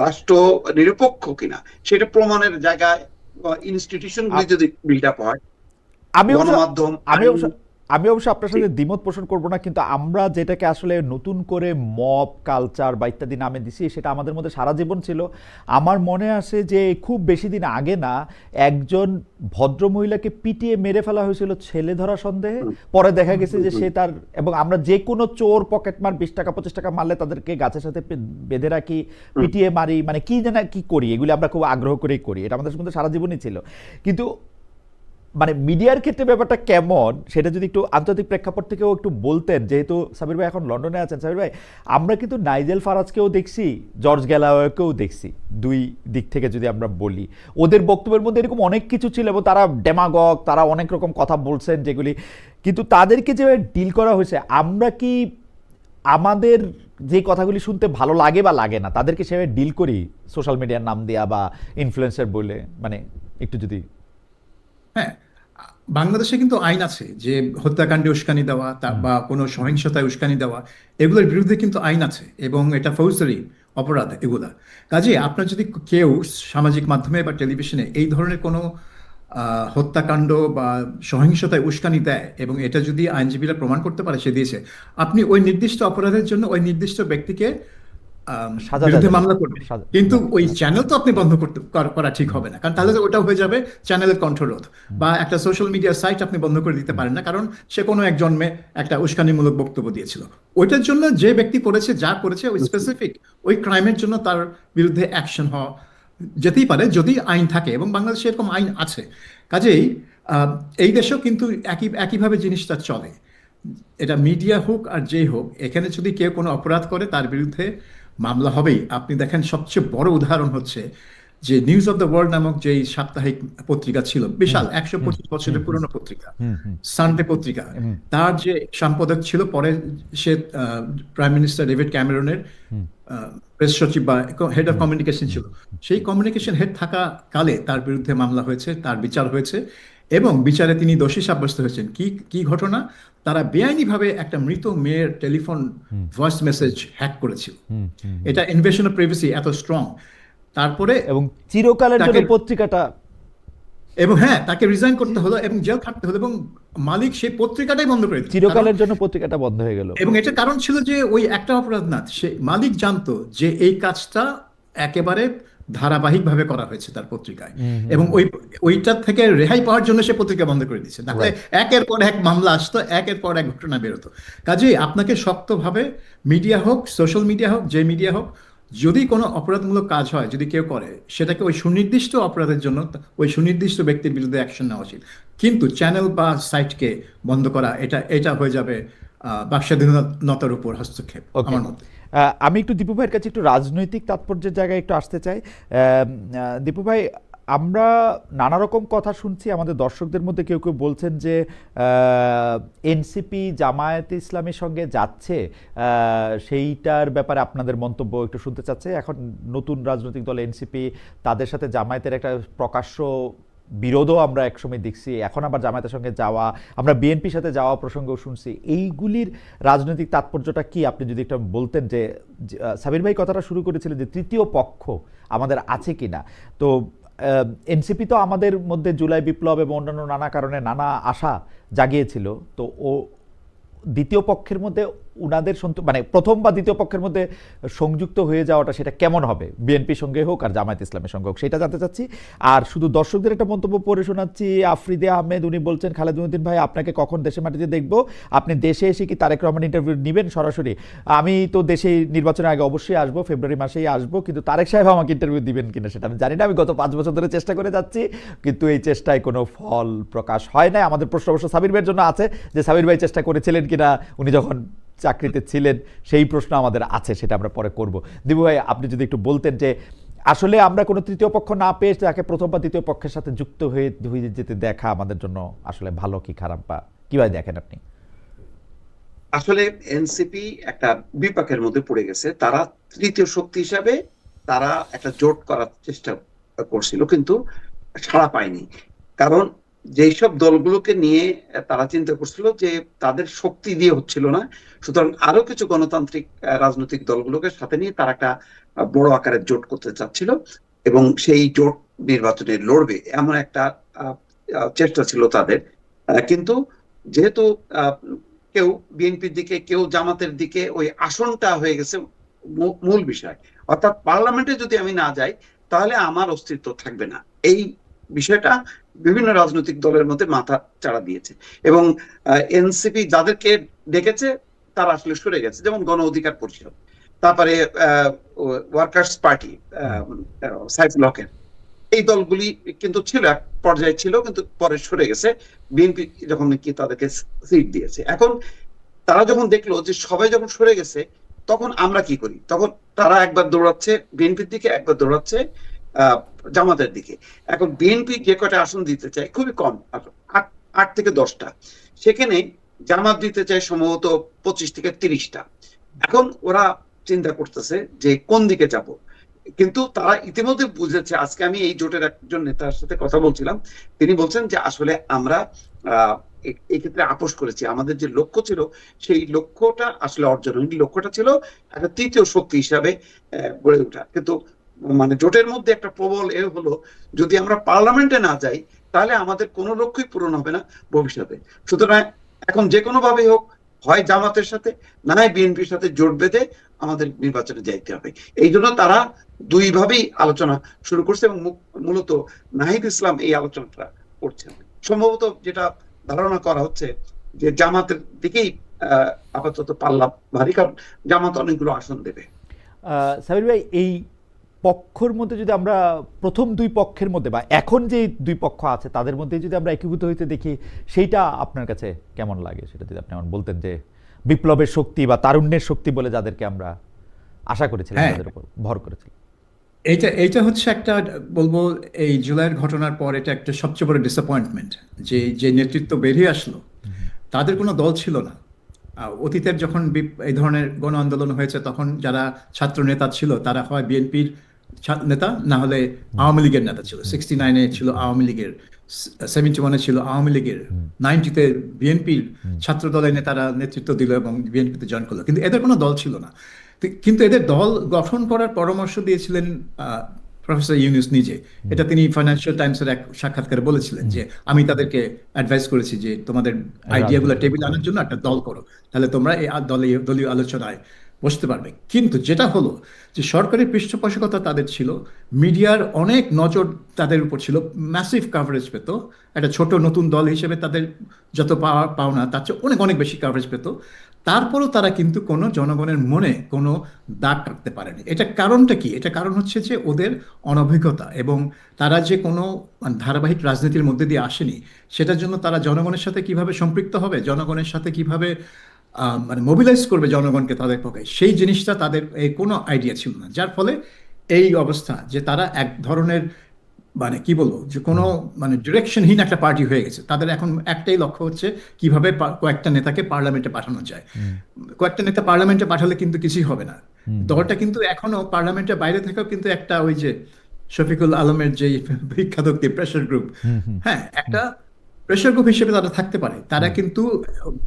রাষ্ট্র নিরপেক্ষ কিনা সেটা প্রমাণের জায়গায় ইনস্টিটিউশন গুলি আপ- যদি বিল্ড আপ হয়, আমি অবশ্য গণমাধ্যম, আমি আইন। অবশ্য আমি অবশ্য আপনার সাথে দ্বিমত পোষণ করব না, কিন্তু আমরা যেটাকে আসলে নতুন করে মব কালচার বা ইত্যাদি নামে দিছি, সেটা আমাদের মধ্যে সারা জীবন ছিল। আমার মনে আসে যে খুব বেশি দিন আগে না, একজন ভদ্র মহিলাকে পিটিয়ে মেরে ফেলা হয়েছিল ছেলে ধরা সন্দেহে। হুম, পরে দেখা গেছে যে হুম, সে তার, এবং আমরা যে কোনো চোর পকেটমার 20 টাকা 25 টাকা মারলে তাদেরকে গাছের সাথে বেঁধে রাখি, হুম, পিটিয়ে মারি, মানে কি যেন কি করি, এগুলি আমরা খুব আগ্রহ করেই করি। এটা আমাদের মধ্যে সারা জীবনই ছিল। কিন্তু মানে মিডিয়ার ক্ষেত্রে ব্যাপারটা কেমন, সেটা যদি একটু আন্তর্জাতিক প্রেক্ষাপট থেকেও একটু বলতেন। যেহেতু সাবির ভাই এখন লন্ডনে আছেন, সাবির ভাই, আমরা কিন্তু নাইজেল ফারাজকেও দেখছি, জর্জ গ্যালাওয়েকেও দেখছি। দুই দিক থেকে যদি আমরা বলি, ওদের বক্তব্যের মধ্যে এরকম অনেক কিছু ছিল, এবং তারা ডেমাগগ, তারা অনেক রকম কথা বলছেন যেগুলি, কিন্তু তাদেরকে যে ডিল করা হয়েছে, আমরা কি আমাদের যে কথাগুলি শুনতে ভালো লাগে বা লাগে না, তাদেরকে সেভাবে ডিল করি সোশ্যাল মিডিয়ার নাম দেয়া বা ইনফ্লুয়েন্সার বলে? মানে একটু যদি। হ্যাঁ, বাংলাদেশে কিন্তু আইন আছে যে হত্যাকাণ্ডে উস্কানি দেওয়া হুম, বা কোনো সহিংসতায় উস্কানি দেওয়া, এগুলোর বিরুদ্ধে কিন্তু আইন আছে এবং এটা ফৌজদারি অপরাধ এগুলা। কাজে আপনার যদি কেউ সামাজিক মাধ্যমে বা টেলিভিশনে এই ধরনের কোনো হত্যাকাণ্ড বা সহিংসতায় উস্কানি দেয় এবং এটা যদি আইনজীবীরা প্রমাণ করতে পারে সে দিয়েছে, আপনি ওই নির্দিষ্ট অপরাধের জন্য ওই নির্দিষ্ট ব্যক্তিকে সাজা বিরুদ্ধে যাবে, মামলা করবেন। সাজা, কিন্তু রাইট, ওই রাইট। চ্যানেল তো আপনি বন্ধ করা ঠিক হবে না, কারণ তাহলে তো ওটা হয়ে যাবে চ্যানেলের কণ্ঠরোধ। বা একটা সোশ্যাল মিডিয়া সাইট আপনি বন্ধ করে দিতে পারেন না, কারণ সে কোনো এক জন্মে একটা উস্কানিমূলক বক্তব্য দিয়েছিল। ওইটার জন্য যে ব্যক্তি করেছে যা করেছে ওই স্পেসিফিক ওই ক্রাইমের জন্য তার বিরুদ্ধে অ্যাকশন হওয়া যেতেই পারে যদি আইন থাকে, এবং বাংলাদেশে এরকম আইন আছে। কাজেই আহ, এই দেশেও কিন্তু একইভাবে জিনিসটা চলে। এটা মিডিয়া হোক আর যেই হোক, এখানে যদি কেউ কোনো অপরাধ করে তার বিরুদ্ধে মামলা হবেই। আপনি দেখেন সবচেয়ে বড় উদাহরণ হচ্ছে যে নিউজ অফ দ্য ওয়ার্ল্ড নামক যেই সাপ্তাহিক পত্রিকা ছিল, হুম, বিশাল হুম, 125 হুম, বছরের হুম, পুরনো পত্রিকা, হুম, হুম, সানডে পত্রিকা। হুম, তার যে সম্পাদক ছিল, পরে সে প্রাইম মিনিস্টার ডেভিড ক্যামেরনের হুম, প্রেস সচিব বা হেড অফ হুম, কমিউনিকেশন হুম, ছিল। সেই কমিউনিকেশন হেড থাকা কালে তার বিরুদ্ধে মামলা হয়েছে, তার বিচার হয়েছে, এবং বিচারে তিনি দোষী সাব্যস্ত হয়েছেন। কি কি ঘটনা? তারা বেআইনিভাবে একটা মৃত মেয়ের টেলিফোন হুম, ভয়েস মেসেজ হ্যাক করেছিল। হুম, হুম, হুম। এটা ইনভেশন অফ প্রাইভেসি এত স্ট্রং। তারপরে এবং চিরকালের তাকে, জন্য পত্রিকাটা, এবং হ্যাঁ তাকে রিজাইন করতে হলো এবং জেল খাটতে হলো, এবং মালিক সেই পত্রিকাটাই বন্ধ করে দিল। কারণ, চিরকালের জন্য পত্রিকাটা বন্ধ হয়ে গেল। এবং এটার কারণ ছিল যে ওই একটা অপরাধ না, সে মালিক জানতো যে এই কাজটা একেবারে ধারাবাহিকভাবে করা হয়েছে তার পত্রিকায়, হুম, হুম, এবং হুম, ওইটার থেকে রেহাই পাওয়ার জন্য সে পত্রিকা বন্ধ করে দিচ্ছে। তাহলে রাইট। একের পর এক মামলা আসতো, একের পর এক ঘটনা বেরোতো। কাজেই আপনাকে শক্তভাবে, মিডিয়া হোক, সোশ্যাল মিডিয়া হোক, যে মিডিয়া হোক, যদি কোনো অপরাধমূলক কাজ হয়, যদি কেউ করে, সেটাকে ওই সুনির্দিষ্ট অপরাধের জন্য ওই সুনির্দিষ্ট ব্যক্তির বিরুদ্ধে অ্যাকশন নেওয়া উচিত। কিন্তু চ্যানেল বা সাইটকে বন্ধ করা, এটা হয়ে যাবে বাক স্বাধীনতার উপর হস্তক্ষেপ ওকে, আমার মতে। আমি একটু দীপু ভাইয়ের কাছে একটু রাজনৈতিক তাৎপর্যের জায়গায় একটু আসতে চাই। দীপু ভাই, আমরা নানা রকম কথা শুনছি, আমাদের দর্শকদের মধ্যে কেউ কেউ বলছেন যে এনসিপি জামায়াতে ইসলামের সঙ্গে যাচ্ছে, সেইটার ব্যাপারে আপনাদের মন্তব্য একটু শুনতে চাচ্ছে। এখন নতুন রাজনৈতিক দল এনসিপি, তাদের সাথে জামায়াতের একটা প্রকাশ্য বিরোধও আমরা একসময় দেখছি, এখন আবার জামায়াতের সঙ্গে যাওয়া, আমরা বিএনপির সাথে যাওয়া প্রসঙ্গও শুনছি। এইগুলির রাজনৈতিক তাৎপর্যটা কি আপনি যদি একটু বলতেন, যে সাবির ভাই কথাটা শুরু করেছিলেন যে তৃতীয় পক্ষ আমাদের আছে কিনা। তো এনসিপি তো আমাদের মধ্যে জুলাই বিপ্লব এবং অন্যান্য নানা কারণে নানা আশা জাগিয়েছিল। তো ও দ্বিতীয় পক্ষের মধ্যে উনাদের মানে প্রথম বা দ্বিতীয় পক্ষের মধ্যে সংযুক্ত হয়ে যাওয়াটা সেটা কেমন হবে, বিএনপির সঙ্গে হোক আর জামায়াত ইসলামের সঙ্গে হোক, সেটা জানতে চাচ্ছি। আর শুধু দর্শকদের একটা মন্তব্য পড়ে শোনাচ্ছি। আফ্রিদে আহমেদ উনি বলছেন, খালেদুদ্দিন ভাই আপনাকে কখন দেশে মাটিতে দেখব, আপনি দেশে এসে কি তারেক রহমান ইন্টারভিউ নেবেন সরাসরি? আমি তো দেশে নির্বাচনের আগে অবশ্যই আসবো, ফেব্রুয়ারি মাসেই আসবো, কিন্তু তারেক সাহেব আমাকে ইন্টারভিউ দিবেন কিনা সেটা আমি জানি না। আমি গত 5 বছর ধরে চেষ্টা করে যাচ্ছি, কিন্তু এই চেষ্টায় কোনো ফল প্রকাশ হয় না। আমাদের প্রশ্ন অবশ্য সাবির ভাইয়ের জন্য আছে, যে সাবির ভাই চেষ্টা করেছিলেন কিনা উনি যখন চাকরিতে ছিলেন, সেই প্রশ্ন আমাদের আছে, সেটা আমরা পরে করব। দিবু ভাই, আপনি যদি একটু বলতেন যে আসলে আমরা কোনো তৃতীয় পক্ষ না পেয়ে তাকে প্রথম বা তৃতীয় পক্ষের সাথে যুক্ত হয়ে যেতে দেখা আমাদের জন্য আসলে ভালো কি খারাপ, বা কিভাবে দেখেন আপনি? আসলে এনসিপি একটা বিপাকের মধ্যে পড়ে গেছে। তারা তৃতীয় শক্তি হিসাবে তারা একটা জোট করার চেষ্টা করছিল, কিন্তু সাড়া পায়নি। কারণ যেই সব দলগুলোকে নিয়ে তারা চিন্তা করছিল যে তাদের শক্তি দিয়ে হচ্ছিল না, সুতরাং আরো কিছু গণতান্ত্রিক রাজনৈতিক দলগুলোকে সাথে নিয়ে তারা একটা বড় আকারের জোট করতে চাচ্ছিল, এবং সেই জোট নির্বাচনে লড়বে এমন একটা চেষ্টা ছিল তাদের। কিন্তু যেহেতু কেউ বিএনপির দিকে কেউ জামাতের দিকে, ওই আসনটা হয়ে গেছে মূল বিষয়। অর্থাৎ পার্লামেন্টে যদি আমি না যাই তাহলে আমার অস্তিত্ব থাকবে না, এই বিষয়টা বিভিন্ন রাজনৈতিক দলের মধ্যে মাথা চাড়া দিয়েছে। এবং এনসিপি যাদেরকে ডেকেছে তারা আসলে সরে গেছে, যেমন গণ অধিকার পরিষদ, তারপরে ওয়ার্কার্স পার্টি সাইফুল হকের, এই দলগুলি কিন্তু ছিল, এক পর্যায়ে ছিল, কিন্তু পরে সরে গেছে বিএনপি যখন নাকি তাদেরকে সিট দিয়েছে। এখন তারা যখন দেখলো যে সবাই যখন সরে গেছে, তখন আমরা কি করি? তখন তারা একবার দৌড়াচ্ছে বিএনপির দিকে, একবার দৌড়াচ্ছে জামাতের দিকে। এখন বিএনপি যে কয়টা আসন দিতে চায় খুবই কম, 8 থেকে 10টা, সেখানে জামাত দিতে চায় সম্ভবত 25 থেকে 30টা। এখন ওরা চিন্তা করতেছে যে কোন দিকে যাব, কিন্তু তারা ইতিমধ্যে বুঝেছে। আজকে আমি এই জোটের একজন নেতার সাথে কথা বলছিলাম, তিনি বলছেন যে আসলে আমরা এই ক্ষেত্রে আপোষ করেছি, আমাদের যে লক্ষ্য ছিল সেই লক্ষ্যটা আসলে অর্জন হয়নি। লক্ষ্যটা ছিল একটা তৃতীয় শক্তি হিসাবে গড়ে ওঠা। কিন্তু মানে জোটের মধ্যে একটা প্রবল এ হলো, যদি আমরা পার্লামেন্টে না যাই তাহলে আমাদের কোনো লক্ষ্যই পূরণ হবে না ভবিষ্যতে। সুতরাং এখন যে কোনো ভাবে হোক, হয় জামাতের সাথে না হয় বিএনপির সাথে জোট বেঁধে আমাদের নির্বাচনে যাইতে হবে। এই জন্য তারা দুইভাবেই আলোচনা শুরু করছে, এবং মূলত নাহিদ ইসলাম এই আলোচনাটা করছেন। সম্ভবত যেটা ধারণা করা হচ্ছে যে জামাতের দিকেই আপাতত পাল্লা ভারী, কারণ জামাত অনেকগুলো আসন দেবে। সাবির ভাই, এই পক্ষের মধ্যে যদি আমরা প্রথম 2 পক্ষের মধ্যে বা এখন যে 2 পক্ষ আছে তাদের মধ্যে যদি আমরা একীভূত হইতে দেখি, সেইটা আপনার কাছে কেমন লাগে সেটা যদি আপনি আমার বলতেন, যে বিপ্লবের শক্তি বা তারুণ্যের শক্তি বলে যাদেরকে আমরা আশা করেছিলাম, তাদের উপর ভর করেছিলাম। এইটা হচ্ছে একটা, বলবো এই জুলাইয়ের ঘটনার পর এটা একটা সবচেয়ে বড় ডিসঅ্যাপয়েন্টমেন্ট, যে নেতৃত্ব বেরিয়ে আসলো তাদের কোনো দল ছিল না। অতীতের যখন এই ধরনের গণ আন্দোলন হয়েছে তখন যারা ছাত্র নেতা ছিল তারা হয় বিএনপির নেতা, না হলে আওয়ামী লীগের নেতা ছিল। 69-এ ছিল আওয়ামী লীগের, 71-এ ছিল আওয়ামী লীগের, 90-তে বিএনপির ছাত্র দলের নেতারা নেতৃত্ব দিল এবং বিএনপিতে জয়েন করলো, কিন্তু এদের কোনো দল ছিল না। কিন্তু এদের দল গঠন করার পরামর্শ দিয়েছিলেন প্রফেসর ইউনূস নিজে। এটা তিনি ফাইন্যান্সিয়াল টাইমসের এক সাক্ষাৎকারে বলেছিলেন যে আমি তাদেরকে অ্যাডভাইস করেছি যে তোমাদের আইডিয়াগুলো টেবিলে আনার জন্য একটা দল করো, তাহলে তোমরা এই দলীয় আলোচনায় বসতে পারবে। কিন্তু যেটা হলো যে সরকারি পৃষ্ঠপোষকতা তাদের ছিল, মিডিয়ার অনেক নজর তাদের উপর ছিল, ম্যাসিভ কাভারেজ পেত। একটা ছোট নতুন দল হিসেবে তাদের যত পাওনা তার চেয়ে অনেক অনেক বেশি কাভারেজ পেত। তারপরও তারা কিন্তু কোনো জনগণের মনে কোনো দাগ রাখতে পারেনি। এটা কারণটা কি? এটা কারণ হচ্ছে যে ওদের অনভিজ্ঞতা, এবং তারা যে কোনো ধারাবাহিক রাজনীতির মধ্যে দিয়ে আসেনি। সেটার জন্য তারা জনগণের সাথে কিভাবে সম্পৃক্ত হবে, জনগণের সাথে কিভাবে মানে মোবিলাইজ করবে জনগণকে তাদের পক্ষে, সেই জিনিসটা তাদের এই কোনো আইডিয়া ছিল না। যার ফলে এই অবস্থা যে তারা এক ধরনের মানে কি বলবো, যে কোনো মানে ডিরেকশনহীন একটা পার্টি হয়ে গেছে। তাদের এখন একটাই লক্ষ্য হচ্ছে কিভাবে কয়েকটা নেতাকে পার্লামেন্টে পাঠানো যায়। কয়েকটা নেতা পার্লামেন্টে পাঠালে কিন্তু কিছুই হবে না। দলটা কিন্তু এখনো পার্লামেন্টের বাইরে থেকেও কিন্তু একটা ওই যে শফিকুল আলমের যে বিখ্যাত প্রেশার গ্রুপ, হুম হুম হ্যাঁ, একটা প্রেশার গ্রুপ হিসেবে তারা থাকতে পারে। তারা হুম। কিন্তু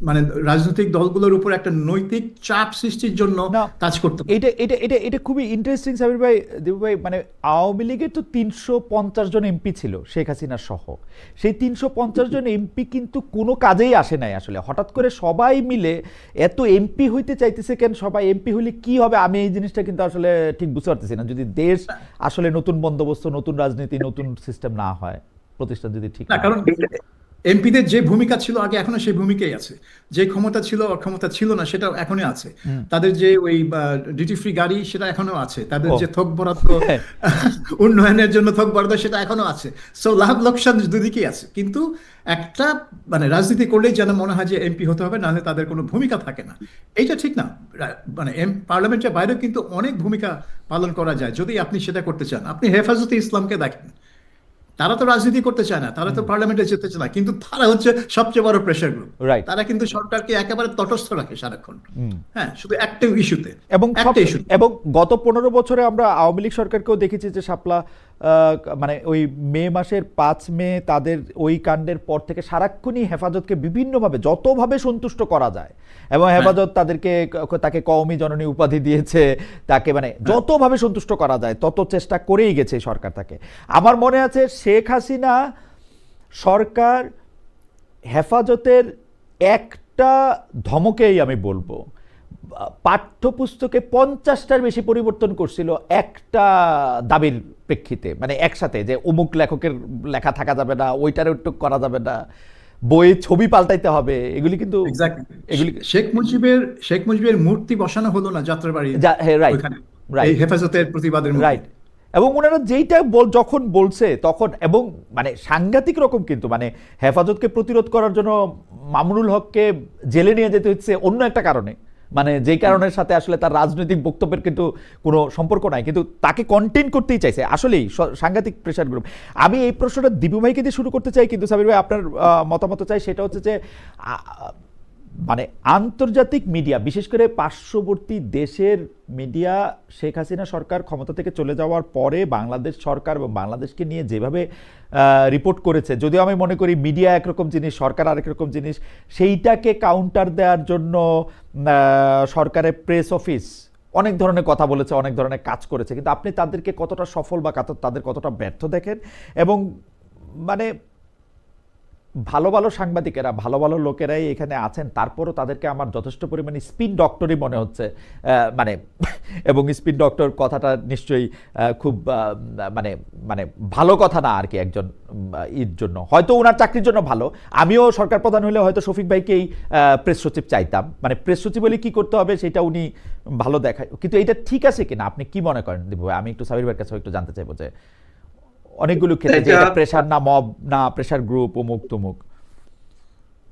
মানে রাজনৈতিক দলগুলোর উপর একটা নৈতিক চাপ সৃষ্টির জন্য না, কাজ করতে পারে। এটা খুবই ইন্টারেস্টিং সাবির ভাই, দিবু ভাই, মানে আওয়ামী লীগের তো ৩৫০ জন এমপি ছিল শেখ হাসিনা সহ। সেই ৩৫০ জন এমপি কিন্তু কোনো কাজেই আসে নাই আসলে। হঠাৎ করে সবাই মিলে এত এমপি হইতে চাইতেছে কেন? সবাই এমপি হইলে কি হবে? আমি এই জিনিসটা কিন্তু আসলে ঠিক বুঝতে পারতেছি না। যদি দেশ আসলে নতুন বন্দোবস্ত, নতুন রাজনীতি, নতুন সিস্টেম না হয়, প্রতিষ্ঠান যদি ঠিক না, না কারণ হয়। এমপিদের যে ভূমিকা ছিল আগে, এখনো সেই ভূমিকাই আছে। যে ক্ষমতা ছিল, অক্ষমতা ছিল না, সেটা এখনো আছে। হুম। তাদের যে ওই ডিউটি ফ্রি গাড়ি, সেটা এখনো আছে। তাদের ও যে থোক বরাদ্দ, হ্যাঁ। উন্নয়নের জন্য থোক বরাদ্দ, সেটা এখনো আছে। সো লাভ লোকসান দুদিকেই আছে। কিন্তু একটা মানে রাজনীতি করলেই যেন মনে হয় যে এমপি হতে হবে, নাহলে তাদের কোনো ভূমিকা থাকে না। এইটা ঠিক না। মানে পার্লামেন্টের বাইরেও কিন্তু অনেক ভূমিকা পালন করা যায় যদি আপনি সেটা করতে চান। আপনি হেফাজতে ইসলামকে দেখেন, তারা তো রাজনীতি করতে চায় না, তারা তো পার্লামেন্টে যেতে চায় না, কিন্তু তারা হচ্ছে সবচেয়ে বড় প্রেশার গ্রুপ। রাইট। তারা কিন্তু সরকারকে একেবারে তটস্থ রাখে সারাক্ষণ। হুম। হ্যাঁ, শুধু একটা ইস্যুতে, এবং একটা ইস্যু। এবং গত ১৫ বছরে আমরা আওয়ামী লীগ সরকারকেও দেখেছি যে শাপলা মানে ওই মে মাসের ৫ মে তাদের ওই কাণ্ডের পর থেকে সারাক্ষণই হেফাজতকে বিভিন্নভাবে যতভাবে সন্তুষ্ট করা যায়, এবং হেফাজত তাকে কওমি জননী উপাধি দিয়েছে, তাকে মানে যতভাবে সন্তুষ্ট করা যায় তত চেষ্টা করেই গেছে এই সরকার তাকে। আমার মনে আছে শেখ হাসিনা সরকার হেফাজতের একটা ধমকেই আমি বলবো পাঠ্যপুস্তকে ৫০টার বেশি পরিবর্তন করছিল একটা দাবির প্রেক্ষিতে, মানে একসাথে, যে অমুক লেখকের লেখা থাকা যাবে না, ওইটার একটু করা যাবে না, বইয়ের ছবি পাল্টাইতে হবে, এগুলি কিন্তু এগুলি শেখ মুজিবের মূর্তি বসানো হলো না যাত্রাবাড়ি হ্যাঁ, রাইট ওইখানে, এই রাইট হেফাজতের প্রতিবাদের মধ্যে। রাইট। এবং ওনারা যেইটা যখন বলছে তখন, এবং মানে সাংঘাতিক রকম, কিন্তু মানে হেফাজতকে প্রতিরোধ করার জন্য মামুনুল হককে জেলে নিয়ে যেতে হচ্ছে অন্য একটা কারণে, মানে যেই কারণের সাথে আসলে তার রাজনৈতিক বক্তব্যের কিন্তু কোনো সম্পর্ক নাই, কিন্তু তাকে কন্টেইন করতেই চাইছে। আসলেই সাংঘাতিক প্রেশার গ্রুপ। আমি এই প্রশ্নটা দীপু ভাইকে দিয়ে শুরু করতে চাই, কিন্তু সাবির ভাই আপনার মতামত চাই। সেটা হচ্ছে যে মানে আন্তর্জাতিক মিডিয়া, বিশেষ করে পার্শ্ববর্তী দেশের মিডিয়া, শেখ হাসিনা সরকার ক্ষমতা থেকে চলে যাওয়ার পরে বাংলাদেশ সরকার এবং বাংলাদেশকে নিয়ে যেভাবে রিপোর্ট করেছে, যদিও আমি মনে করি মিডিয়া একরকম জিনিস, সরকার আরেক রকম জিনিস, সেইটাকে কাউন্টার দেওয়ার জন্য সরকারের প্রেস অফিস অনেক ধরনের কথা বলেছে, অনেক ধরনের কাজ করেছে, কিন্তু আপনি তাদেরকে কতটা সফল বা তাদের কতটা ব্যর্থ দেখেন? এবং মানে ভালো ভালো সাংবাদিকেরা, ভালো ভালো লোকেরাই এখানে আছেন, তারপরও তাদেরকে আমার যথেষ্ট পরিমাণে স্পিন ডক্টরই মনে হচ্ছে, মানে এবং স্পিন ডক্টর কথাটা নিশ্চয়ই খুব মানে মানে ভালো কথা না আর কি একজন ইর জন্য। হয়তো ওনার চাকরির জন্য ভালো, আমিও সরকার প্রধান হলে হয়তো শফিক ভাইকেই প্রেস সচিব চাইতাম, মানে প্রেস সচিব হলে কি করতে হবে সেটা উনি ভালো দেখায়। কিন্তু এটা ঠিক আছে কিনা, আপনি কি মনে করেন দীপু ভাই? আমি একটু সাবির ভাইয়ের কাছে একটু জানতে চাইবো যে অনেকগুলো ক্ষেত্রে যে প্রেশার না মব না প্রেশার গ্রুপ অমুক তমুক।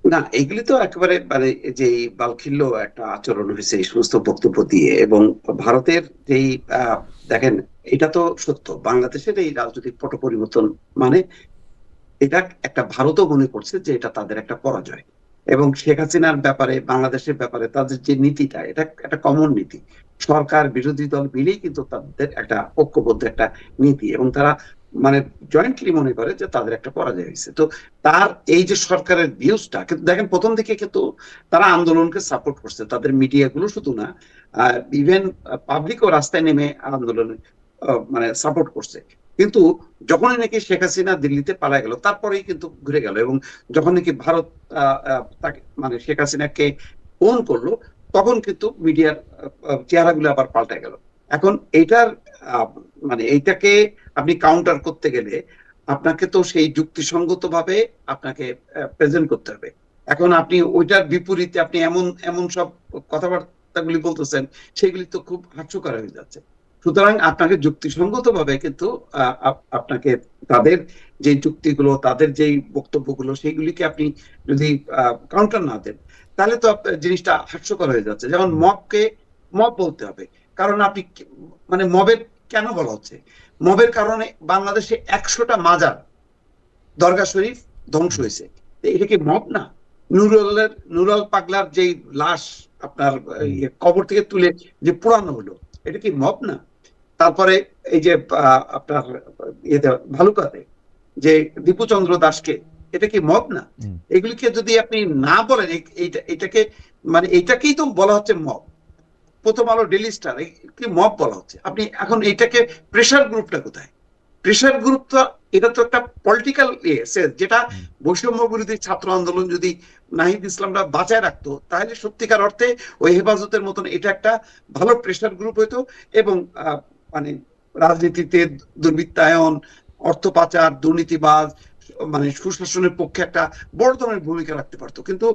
না, এগুলি তো একেবারে মানে যে বালখিল্য একটা আচরণ হয়েছে এই সমস্ত বক্তব্য দিয়ে। এবং ভারতের যেই দেখেন, এটা তো সত্য, বাংলাদেশের এই রাজনৈতিক পট পরিবর্তন মানে এটা একটা ভারতও মনে করছে যে এটা তাদের একটা পরাজয়। এবং শেখ হাসিনার ব্যাপারে, বাংলাদেশের ব্যাপারে তাদের যে নীতিটা, এটা একটা কমন নীতি। সরকার বিরোধী দল মিলেই কিন্তু তাদের একটা ঐক্যবদ্ধ একটা নীতি, এবং তারা মানে জয়েন্টলি মনে করে যে তাদের একটা পরাজয় হয়েছে। তো তার এই যে সরকারের ভিউজটা, কিন্তু দেখেন প্রথম দিকে কিন্তু তারা আন্দোলনকে সাপোর্ট করছে, তাদের মিডিয়াগুলো শুধু না, ইভেন পাবলিকও রাস্তায় নেমে আন্দোলনে মানে সাপোর্ট করছে। কিন্তু যখনই নাকি শেখ হাসিনা দিল্লিতে পালায় গেল, তারপরেই কিন্তু ঘুরে গেল। এবং যখন নাকি ভারত তাকে মানে শেখ হাসিনাকে ফোন করলো, তখন কিন্তু মিডিয়ার চেহারাগুলো আবার পাল্টে গেল। এখন এইটার মানে এইটাকে আপনি কাউন্টার করতে গেলে আপনাকে তো সেই যুক্তিসঙ্গত ভাবে আপনাকে প্রেজেন্ট করতে হবে। এখন আপনি ওইটার বিপরীতে আপনি এমন এমন সব কথাবার্তাগুলি বলতেছেন, সেগুলি তো খুব হাস্যকর হয়ে যাচ্ছে। সুতরাং আপনাকে যুক্তিসঙ্গত ভাবে কিন্তু আপনাকে তাদের যে যুক্তিগুলো, তাদের যে বক্তব্যগুলো, সেইগুলিকে আপনি যদি কাউন্টার না দেন, তাহলে তো জিনিসটা হাস্যকর হয়ে যাচ্ছে। যেমন মব বলতে হবে, কারণ আপনি মানে মবের কেন বলা হচ্ছে? মবের কারণে বাংলাদেশে ১০০টা মাজার, দরগা শরীফ ধ্বংস হয়েছে। এটা কি মব না? নুরাল পাগলার যে লাশ আপনার কবর থেকে তুলে যে পোড়ানো হলো, এটা কি মব না? তারপরে এই যে আপনার ইয়েতে ভালুকাতে যে দীপুচন্দ্র দাসকে, এটা কি মব না? এগুলিকে যদি আপনি না বলেন এটাকে মানে এটাকেই তো বলা হচ্ছে মব। প্রথম আলো, ডেইলি স্টার কি মব বলা হচ্ছে? আপনি এখন এটাকে প্রেশার গ্রুপটা কোথায়? প্রেশার গ্রুপ তো এটা তো একটা পলিটিক্যাল যেটা বৈষম্য বিরোধী ছাত্র আন্দোলন যদি নাহিদ ইসলামরা বাঁচায় রাখতো তাহলে সত্যিকার অর্থে ওই হেফাজতের মতন এটা একটা ভালো প্রেশার গ্রুপ হইতো এবং মানে রাজনীতিতে দুর্বৃত্তায়ন, অর্থ পাচার, দুর্নীতিবাজ মানে সুশাসনের পক্ষে একটা বড় ধরনের ভূমিকা রাখতে পারতো। কিন্তু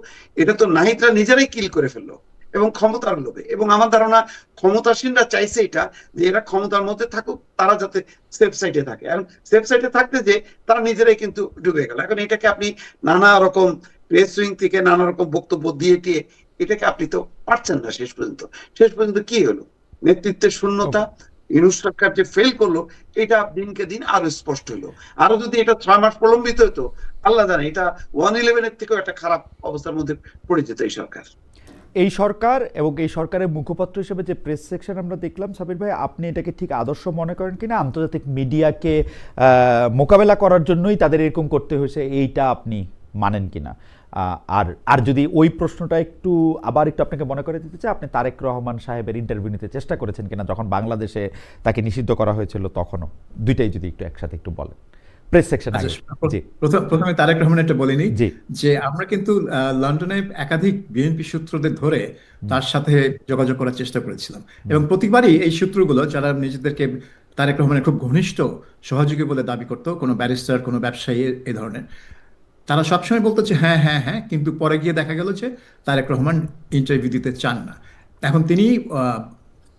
এটা তো নাহিদরা নিজেরাই কিল করে ফেললো এবং ক্ষমতার লোভে। এবং আমার ধারণা ক্ষমতাসীনরা চাইছে এটা যে এরা ক্ষমতার মধ্যে থাকুক, তারা যাতে সেফ সাইডে থাকে। এবং সেফ সাইডে থাকতে যে তারা নিজেরাই কিন্তু ডুবে গেল। এখন এটাকে আপনি নানা রকম প্রেস উইং থেকে নানা রকম বক্তব্য দিয়ে টিয়ে এটাকে আপনি তো পারছেন না। শেষ পর্যন্ত কি হলো? নেতৃত্বের শূন্যতা, ইউনূস সরকার যে ফেল করলো এটা দিনকে দিন আরো স্পষ্ট হলো। আরো যদি এটা 6 মাস প্রলম্বিত হতো, আল্লাহ জানে এটা 111-এর থেকেও একটা খারাপ অবস্থার মধ্যে পড়ে যেত এই সরকার। এই সরকার এবং এই সরকারের মুখপাত্র হিসেবে যে প্রেস সেকশন আমরা দেখলাম, সাবির ভাই, আপনি এটাকে ঠিক আদর্শ মনে করেন কিনা? আন্তর্জাতিক মিডিয়াকে মোকাবেলা করার জন্যই তাদের এরকম করতে হয়েছে, এইটা আপনি মানেন কিনা? আর যদি ওই প্রশ্নটা একটু আপনাকে মনে করে দিতে চাই, আপনি তারেক রহমান সাহেবের ইন্টারভিউ নিতে চেষ্টা করেছেন কিনা যখন বাংলাদেশে তাকে নিষিদ্ধ করা হয়েছিল তখনও? দুইটাই যদি একটু একসাথে একটু বলেন প্রেস সেকশন। প্রথমে তারেক রহমান একটা বলিনি যে আমরা কিন্তু লন্ডনে একাধিক বিএনপি সূত্রদের ধরে তার সাথে যোগাযোগ করার চেষ্টা করেছিলাম এবং প্রতিবারই এই সূত্রগুলো যারা নিজেদেরকে তারেক রহমানের খুব ঘনিষ্ঠ সহযোগী বলে দাবি করতো, কোনো ব্যারিস্টার, কোনো ব্যবসায়ী এই ধরনের, তারা সবসময় বলতো যে হ্যাঁ হ্যাঁ হ্যাঁ, কিন্তু পরে গিয়ে দেখা গেল যে তারেক রহমান ইন্টারভিউ দিতে চান না। এখন তিনি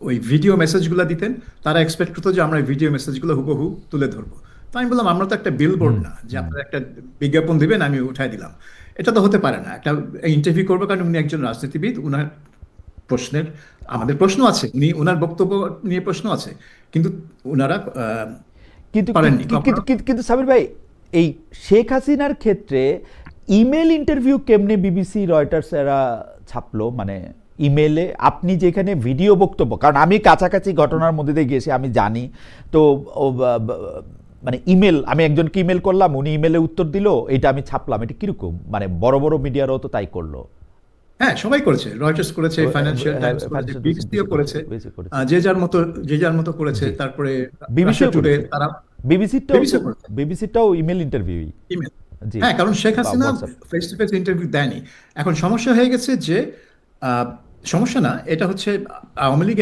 ওই ভিডিও মেসেজগুলো দিতেন, তারা এক্সপেক্ট করতো যে আমরা ভিডিও মেসেজগুলো হুবহু তুলে ধরবো। তো আমি বললাম আমরা তো একটা বিলবোর্ড না যে আপনারা একটা বিজ্ঞাপন দিবেন আমি উঠাই দিলাম, এটা তো হতে পারে না। একটা ইন্টারভিউ করবো কারণ উনি একজন রাজনীতিবিদ, উনার প্রশ্নের আমাদের প্রশ্ন আছে, উনি ওনার বক্তব্য নিয়ে প্রশ্ন আছে, কিন্তু ওনারা কিন্তু সাবির ভাই, এই শেখ হাসিনার ক্ষেত্রে ইমেল ইন্টারভিউ কেমনে বিবিসি, রয়টার্স এরা ছাপলো? মানে ইমেলে আপনি যেখানে ভিডিও বক্তব্য, কারণ আমি কাছাকাছি ঘটনার মধ্যে দিয়ে গিয়েছি, আমি জানি তো মানে ইমেল, আমি একজনকে ইমেল করলাম, উনি ইমেলে উত্তর দিল, এটা আমি ছাপলাম, এটা কিরকম? মানে বড় বড় মিডিয়ারও তো তাই করলো। হ্যাঁ, সবাই করেছে, রয়টার্স করেছে, ফাইন্যান্সিয়াল টাইমস করেছে, বিবিসিও করেছে, যে যার মতো করেছে। তারপরে বিবিসিটাও ইমেল ইন্টারভিউ। হ্যাঁ, কারণ Sheikh Hasina face to face interview দেয়নি। এখন সমস্যা হয়ে গেছে যে সমস্যা না, এটা হচ্ছে আওয়ামী লীগ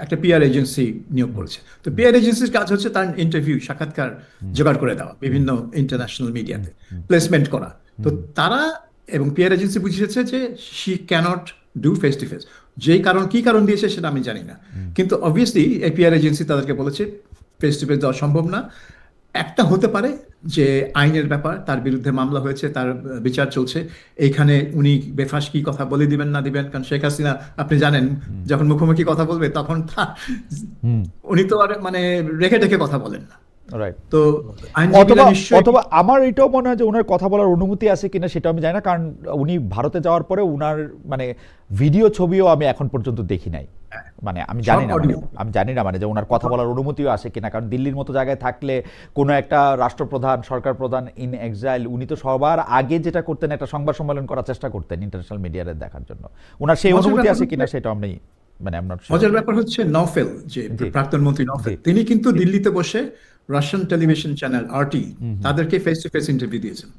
একটা পিআর এজেন্সি নিয়োগ করেছে। তো পিআর এজেন্সির কাজ হচ্ছে তার ইন্টারভিউ, সাক্ষাৎকার জোগাড় করে দেওয়া, বিভিন্ন ইন্টারন্যাশনাল মিডিয়াতে প্লেসমেন্ট করা। তো তারা এবং পিআর এজেন্সি বুঝিয়েছে যে she cannot do face to face. কি কারণ দিয়েছে সেটা আমি জানি না, কিন্তু অবভিয়াসলি এই পিআর এজেন্সি তাদেরকে বলেছে ফেস টু ফেস দেওয়া সম্ভব না। একটা হতে পারে যে আইনের ব্যাপার, তার বিরুদ্ধে মামলা হয়েছে, তার বিচার চলছে, এইখানে উনি বেফাস কি কথা বলে দিবেন না দিবেন। কারণ শেখ হাসিনা আপনি জানেন যখন মুখোমুখি কথা বলবে তখন উনি তো আর মানে রেখে রেখে কথা বলেন না। তো অথবা আমার এটাও মনে হয় যে ওনার কথা বলার অনুমতি আছে কিনা সেটা আমি জানি না, কারণ উনি ভারতে যাওয়ার পরে উনার মানে ভিডিও ছবিও আমি এখন পর্যন্ত দেখি নাই। মানে আমি জানি না মানে যে ওনার কথা বলার অনুমতিও আসে কিনা, কারণ দিল্লির মতো জায়গায় থাকলে কোনো একটা রাষ্ট্রপ্রধান, সরকার প্রধান ইন এক্সাইল, উনি তো সবার আগে যেটা করতেন একটা সংবাদ সম্মেলন করার চেষ্টা করতেন ইন্টারন্যাশনাল মিডিয়ারে দেখার জন্য। ওনার সেই অনুমতি আছে কিনা সেটা আমি মানে মজার ব্যাপার হচ্ছে নওফেল, যে প্রাক্তন মন্ত্রী নওফেল, তিনি কিন্তু দিল্লিতে বসে রাশিয়ান টেলিভিশন চ্যানেল আরটি তাদেরকে ফেস টু ফেস ইন্টারভিউ দিয়েছেন,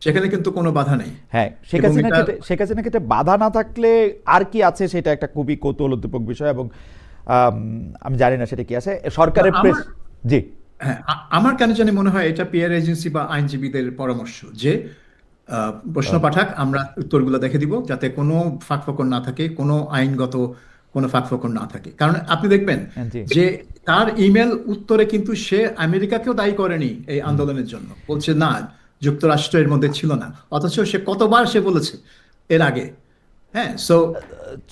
সেখানে কিন্তু কোনো বাধা নেই। হ্যাঁ, শেখ হাসিনার ক্ষেত্রে বাধা না থাকলে আর কি আছে সেটা একটা খুবই কৌতূহলোদ্দীপক বিষয়, এবং আমি জানি না সেটা কি আছে সরকারের প্রেস। জি হ্যাঁ, আমার কেন জানি মনে হয় এটা পিআর এজেন্সি বা আইনজীবীদের পরামর্শ যে প্রশ্ন পাঠাক, আমরা উত্তরগুলো দেখে দিব যাতে কোনো ফাঁকফোকর না থাকে, কোনো আইনগত কোনো ফাঁকফোকর না থাকে। কারণ আপনি দেখবেন যে তার ইমেল উত্তরে কিন্তু সে আমেরিকাকেও দায়ী করেনি এই আন্দোলনের জন্য, বলছে না যুক্তরাষ্ট্রের মধ্যে ছিল না, অথচ সে কতবার সে বলেছে এর আগে। হ্যাঁ,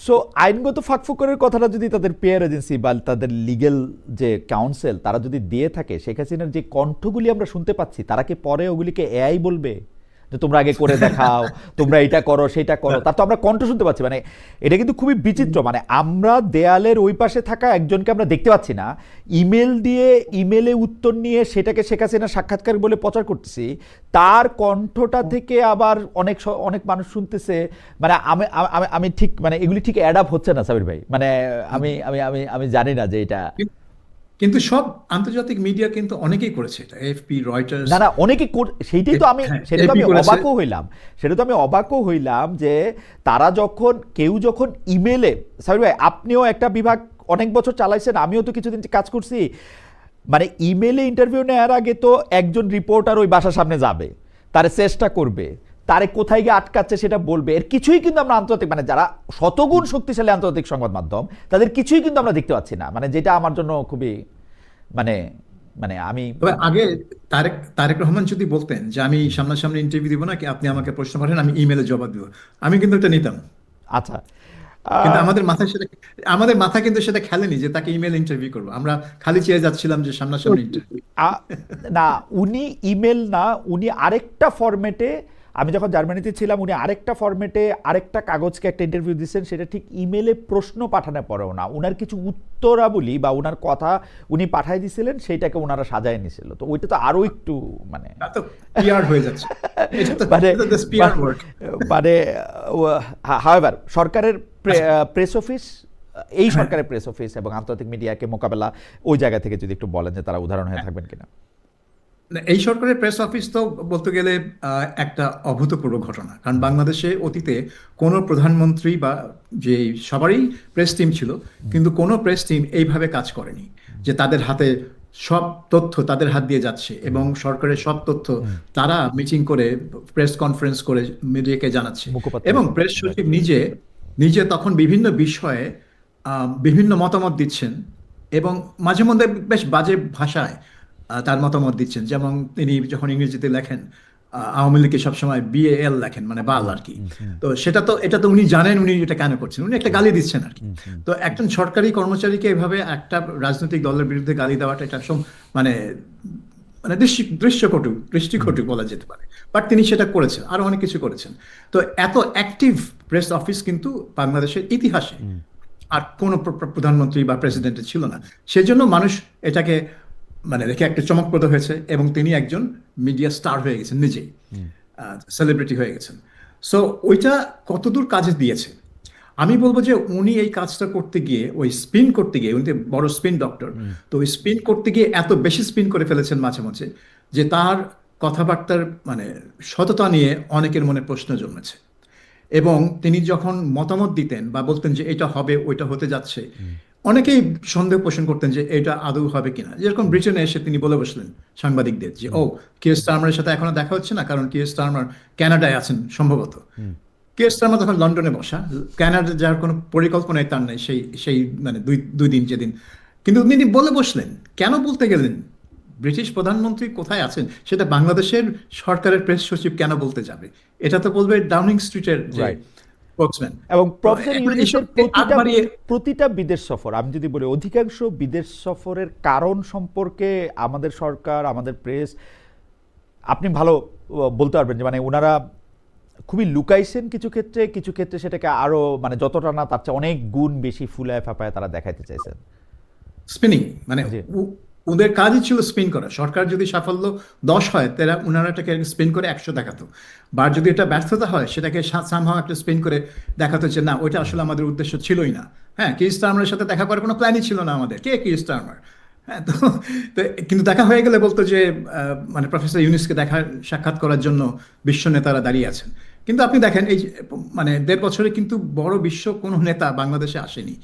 সো আইনগত ফাঁকফোকরের কথাটা যদি তাদের পিআর এজেন্সি বা তাদের লিগ্যাল যে কাউন্সিল তারা যদি দিয়ে থাকে, শেখ হাসিনার যে কণ্ঠগুলি আমরা শুনতে পাচ্ছি, তারা কি পরে ওগুলিকে এআই বলবে যে তোমরা আগে করে দেখাও, তোমরা এটা করো সেটা করো, তার তো আমরা কণ্ঠ শুনতে পাচ্ছি। মানে এটা কিন্তু খুবই বিচিত্র, মানে আমরা দেয়ালের ওই পাশে থাকা একজনকে আমরা দেখতে পাচ্ছি না, ইমেল দিয়ে ইমেলে উত্তর নিয়ে সেটাকে শেখ হাসিনা সাক্ষাৎকার বলে প্রচার করতেছি, তার কণ্ঠটা থেকে আবার অনেক মানুষ শুনতেছে। মানে আমি আমি আমি ঠিক মানে এগুলি ঠিক অ্যাড আপ হচ্ছে না সাবির ভাই, মানে আমি আমি আমি আমি জানি না যে এটা। কিন্তু সব আন্তর্জাতিক মিডিয়া কিন্তু অনেকেই করেছে এটা, এএফপি, রয়টার্স। না না, অনেকে সেইটাই তো আমি, হ্যাঁ, সেটা তো আমি AP করেছে। অবাকও হইলাম যে তারা কেউ যখন ইমেলে, সাবির ভাই আপনিও একটা বিভাগ অনেক বছর চালাইছেন, আমিও তো কিছুদিন কাজ করছি, মানে ইমেলে ইন্টারভিউ নেওয়ার আগে তো একজন রিপোর্টার ওই বাসার সামনে যাবে, তারে চেষ্টা করবে, তারে কোথায় গিয়ে আটকাচ্ছে সেটা বলবে, এর কিছুই কিন্তু আমরা আন্তর্জাতিক, মানে যারা শতগুণ শক্তিশালী আন্তর্জাতিক সংবাদ মাধ্যম, তাদের কিছুই কিন্তু আমরা দেখতে পাচ্ছি না, মানে যেটা আমার জন্য খুবই মানে মানে আমি তবে আগে তারেক রহমান যদি বলতেন যে আমি সামনাসামনি ইন্টারভিউ দিব না, কি আপনি আমাকে প্রশ্ন পাঠান, আমি ইমেলে জবাব দিব, আমি কিন্তু এটা নিতাম। আচ্ছা কিন্তু আমাদের মাথায় কিন্তু সেটা খেলেনি যে তাকে ইমেল ইন্টারভিউ করবো, আমরা খালি চেয়ে যাচ্ছিলাম যে সামনাসামনি ইন্টারভিউ। না, উনি ইমেল না, উনি আরেকটা ফরম্যাটে, আমি যখন জার্মানিতে ছিলাম উনি আরেকটা ফরম্যাটে আরেকটা কাগজকে একটা ইন্টারভিউ দিচ্ছেন, সেটা ঠিক ইমেলে প্রশ্ন পাঠানোর পরেও না, উনার কিছু উত্তরাবলী বা উনার কথা উনি পাঠাই দিছিলেন, সেইটাকে ওনারা সাজায় নিছিল, তো ওইটা তো আরো একটু মানে পিআর হয়ে যাচ্ছে, মানে হাওয়েভার সরকারের প্রেস অফিস, এই সরকারের প্রেস অফিস এবং আন্তর্জাতিক মিডিয়াকে মোকাবেলা ওই জায়গা থেকে যদি একটু বলেন যে তারা উদাহরণ হয়ে থাকবেন কিনা। এই সরকারের প্রেস অফিস তো বলতে গেলে একটা অভূতপূর্ব ঘটনা, কারণ বাংলাদেশে অতীতে কোনো প্রধানমন্ত্রী বা যে সবারই প্রেস টিম ছিল, কিন্তু কোনো প্রেস টিম এইভাবে কাজ করেনি যে তাদের হাতে সব তথ্য তাদের হাত দিয়ে যাচ্ছে এবং সরকারের সব তথ্য তারা মিটিং করে প্রেস কনফারেন্স করে মিডিয়াকে জানাচ্ছে, এবং প্রেস সচিব নিজে তখন বিভিন্ন বিষয়ে বিভিন্ন মতামত দিচ্ছেন এবং মাঝে মধ্যে বেশ বাজে ভাষায় তার মতামত দিচ্ছেন। যেমন তিনি যখন ইংরেজিতে লেখেন আওয়ামী লীগকে সবসময় BAL লেখেন, মানে বাল আর কি। তো এটা তো উনি জানেন উনি এটা কেন করছেন, উনি একটা গালি দিচ্ছেন আর কি। তো একজন সরকারি কর্মচারীকে এভাবে একটা রাজনৈতিক দলের বিরুদ্ধে গালি দেওয়াটা এটা মানে মানে দৃষ্টিকটু বলা যেতে পারে, বাট তিনি সেটা করেছেন, আরো অনেক কিছু করেছেন। তো এত অ্যাক্টিভ প্রেস অফিস কিন্তু বাংলাদেশের ইতিহাসে আর কোন প্রধানমন্ত্রী বা প্রেসিডেন্টের ছিল না, সেজন্য মানুষ এটাকে মানে দেখে একটা চমকপ্রদ হয়েছে এবং তিনি একজন মিডিয়া স্টার হয়ে গেছেন, নিজেই সেলিব্রিটি হয়ে গেছেন। সো ওইটা কতদূর কাজে দিয়েছে আমি বলবো যে উনি এই কাজটা করতে গিয়ে, ওই স্পিন করতে গিয়ে, উনি বড় স্পিন ডক্টর, তো ওই স্পিন করতে গিয়ে এত বেশি স্পিন করে ফেলেছেন মাঝে মাঝে যে তার কথাবার্তার মানে সততা নিয়ে অনেকের মনে প্রশ্ন জন্মেছে। এবং তিনি যখন মতামত দিতেন বা বলতেন যে এটা হবে ওইটা হতে যাচ্ছে, অনেকেই সন্দেহ পোষণ করতেন যে এটা আদৌ হবে কিনা। যেরকম ব্রিটেনে এসে তিনি বলে বসলেন সাংবাদিকদের যে কিয়ার স্টারমারের সাথে এখনো দেখা হচ্ছে না, কারণ কিয়ার স্টারমার কানাডায় আছেন সম্ভবত। কিয়ার স্টারমার তখন লন্ডনে বসা, কানাডা যাওয়ার কোনো পরিকল্পনাই তার নেই সেই মানে দুই দিন যেদিন, কিন্তু তিনি বলে বসলেন। কেন বলতে গেলেন? ব্রিটিশ প্রধানমন্ত্রী কোথায় আছেন সেটা বাংলাদেশের সরকারের প্রেস সচিব কেন বলতে যাবে? এটা তো বলবে ডাউনিং স্ট্রিটের যে স্পোকসম্যান। এবং প্রফেসর ইউনূসের প্রতিটা বিদেশ সফর, আমি যদি বলি অধিকাংশ বিদেশ সফরের কারণ সম্পর্কে আমাদের সরকার, আমাদের প্রেস, আপনি ভালো বলতে পারবেন যে মানে ওনারা খুবই লুকাইছেন কিছু ক্ষেত্রে সেটাকে আরো মানে যতটা না তার চেয়ে অনেক গুণ বেশি ফুলায় ফাঁপায় তারা দেখাইতে চাইছেন। স্পিনিং মানে ওদের কাজই ছিল স্পিন করা। সরকার যদি সাফল্য 10 হয় তারা ওনারা এটাকে স্পিন করে 100 দেখাতো, বা যদি এটা ব্যর্থতা হয় সেটাকে সামহাও একটা স্পিন করে দেখাতো যে না ওইটা আসলে আমাদের উদ্দেশ্য ছিলই না। হ্যাঁ, কিয়ার স্টারমারের সাথে দেখা করার কোনো প্ল্যানই ছিল না আমাদের। কে কিয়ার স্টারমার? হ্যাঁ, তো কিন্তু দেখা হয়ে গেলে বলতো যে মানে প্রফেসর ইউনূসকে সাক্ষাৎ করার জন্য বিশ্ব নেতারা দাঁড়িয়ে আছেন। কিন্তু আপনি দেখেন এই মানে 1.5 বছরে কিন্তু বড় বিশ্ব কোনো নেতা বাংলাদেশে আসেনি।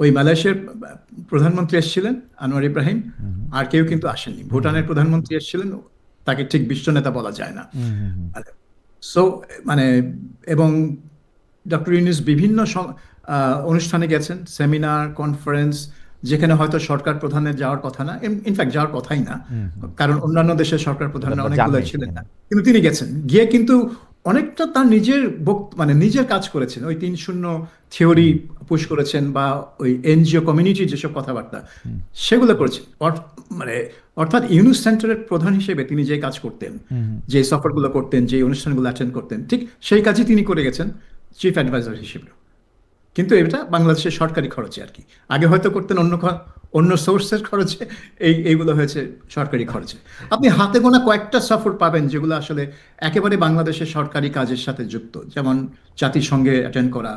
ওই মালয়েশিয়ার প্রধানমন্ত্রী এসেছিলেন আনোয়ার ইব্রাহিম, আর কেউ কিন্তু আসেননি। ভুটানের প্রধানমন্ত্রী এসেছিলেন, তাকে ঠিক বিশ্ব নেতা বলা যায় না। সো মানে এবং ডক্টর ইউনূস বিভিন্ন অনুষ্ঠানে গেছেন, সেমিনার, কনফারেন্স, যেখানে হয়তো সরকার প্রধানের যাওয়ার কথা না, ইনফ্যাক্ট যাওয়ার কথাই না, কারণ অন্যান্য দেশের সরকার প্রধানরা অনেকগুলো ছিলেন না, কিন্তু তিনি গেছেন। গিয়ে কিন্তু অনেকটা তার নিজের মানে নিজের কাজ করেছেন, ওই ৩-০ থিওরি পুশ করেছেন, বা ওই এনজিও কমিউনিটির যেসব কথাবার্তা সেগুলো করেছেন। মানে অর্থাৎ ইউনুস সেন্টারের প্রধান হিসেবে তিনি যে কাজ করতেন, যে সফরগুলো করতেন, যে অনুষ্ঠানগুলো অ্যাটেন্ড করতেন, ঠিক সেই কাজই তিনি করে গেছেন চিফ অ্যাডভাইজার হিসেবে। কিন্তু এটা বাংলাদেশের সরকারি খরচে আর কি। আগে হয়তো করতেন অন্য সোর্সের খরচে, এইগুলো হয়েছে সরকারি খরচে। আপনি হাতে গোনা কয়েকটা সফর পাবেন যেগুলো আসলে একেবারে বাংলাদেশের সরকারি কাজের সাথে যুক্ত, যেমন জাতিসংঘে অ্যাটেন্ড করা,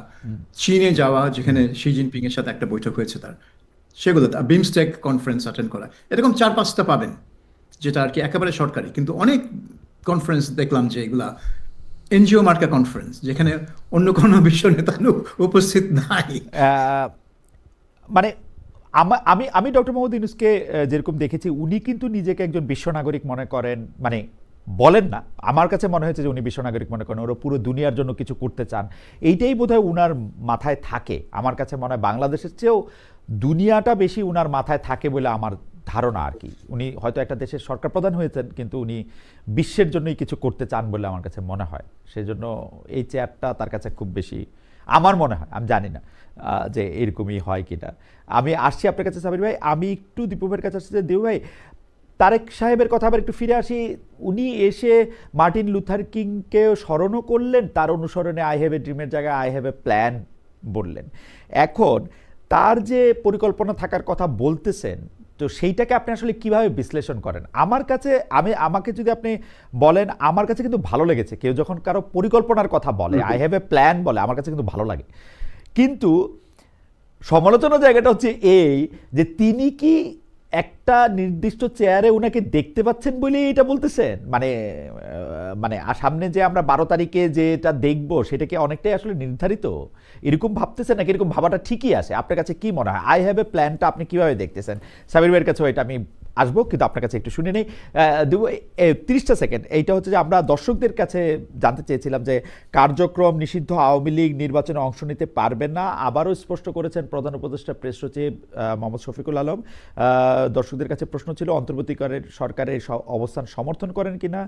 চীনে যাওয়া যেখানে শি জিনপিং এর সাথে একটা বৈঠক হয়েছে তার, সেগুলো বিমস্টেক কনফারেন্স অ্যাটেন্ড করা, এরকম 4-5টা পাবেন যেটা আর কি একেবারে সরকারি। কিন্তু অনেক কনফারেন্স দেখলাম যে এগুলা এনজিও মার্কা কনফারেন্স, যেখানে অন্য কোনো বিশ্ব নেতা উপস্থিত নাই। আহ, মানে আমি আমি ডক্টর মোহাম্মদ ইউনূসকে যেরকম দেখেছি, উনি কিন্তু নিজেকে একজন বিশ্ব নাগরিক মনে করেন, মানে বলেন না, আমার কাছে মনে হয়েছে যে উনি বিশ্ব নাগরিক মনে করেন, ওরা পুরো দুনিয়ার জন্য কিছু করতে চান, এইটাই বোধহয় উনার মাথায় থাকে। আমার কাছে মনে হয় বাংলাদেশের চেয়েও দুনিয়াটা বেশি উনার মাথায় থাকে বলে আমার ধারণা আর কি। উনি হয়তো একটা দেশের সরকার প্রধান হয়েছেন, কিন্তু উনি বিশ্বের জন্যই কিছু করতে চান বলে আমার কাছে মনে হয়। সেই জন্য এই চেয়ারটা তার কাছে খুব বেশি, আমার মনে হয়, আমি জানি না যে এরকমই হয় কিনা। আমি আসছি আপনার কাছে সাবির ভাই, আমি একটু দীপু ভাইয়ের কাছে আসছি যে দীপু ভাই, তারেক সাহেবের কথা আবার একটু ফিরে আসি। উনি এসে মার্টিন লুথার কিংকে স্মরণও করলেন, তার অনুসরণে আই হ্যাভ এ ড্রিমের জায়গায় আই হ্যাভ এ প্ল্যান বললেন। এখন তার যে পরিকল্পনা থাকার কথা বলতেছেন, তো সেইটাকে আপনি আসলে কিভাবে বিশ্লেষণ করেন? আমার কাছে, আমাকে যদি আপনি বলেন, আমার কাছে কিন্তু ভালো লেগেছে কেউ যখন কারো পরিকল্পনার কথা বলে, আই হ্যাভ এ প্ল্যান বলে, আমার কাছে কিন্তু ভালো লাগে। কিন্তু সমালোচনার জায়গাটা হচ্ছে এই যে তিনি কি একটা নির্দিষ্ট চেয়ারে ওনাকে দেখতে পাচ্ছেন বলেই এটা বলতেছেন? মানে সামনে যে আমরা 12 তারিখে যেটা দেখবো সেটা কি অনেকটাই আসলে নির্ধারিত, এরকম ভাবতেছেন নাকি এরকম ভাবাটা ঠিকই আছে? আপনার কাছে কি মনে হয় আই হ্যাভ এ প্ল্যানটা আপনি কিভাবে দেখতেছেন? সাবির ভাইয়ের কাছে এটা আমি আসবো, কিন্তু আপনার কাছে একটু শুনে নেই। 30টা সেকেন্ড। এইটা হচ্ছে যে আমরা দর্শকদের কাছে জানতে চেয়েছিলাম যে কার্যক্রম নিষিদ্ধ আওয়ামী লীগ নির্বাচনে অংশ নিতে পারবেন না, আবারও স্পষ্ট করেছেন প্রধান উপদেষ্টা প্রেস সচিব মোহাম্মদ শফিকুল আলম। দর্শকদের কাছে প্রশ্ন ছিল অন্তর্বর্তীকালের সরকারের অবস্থান সমর্থন করেন কিনা।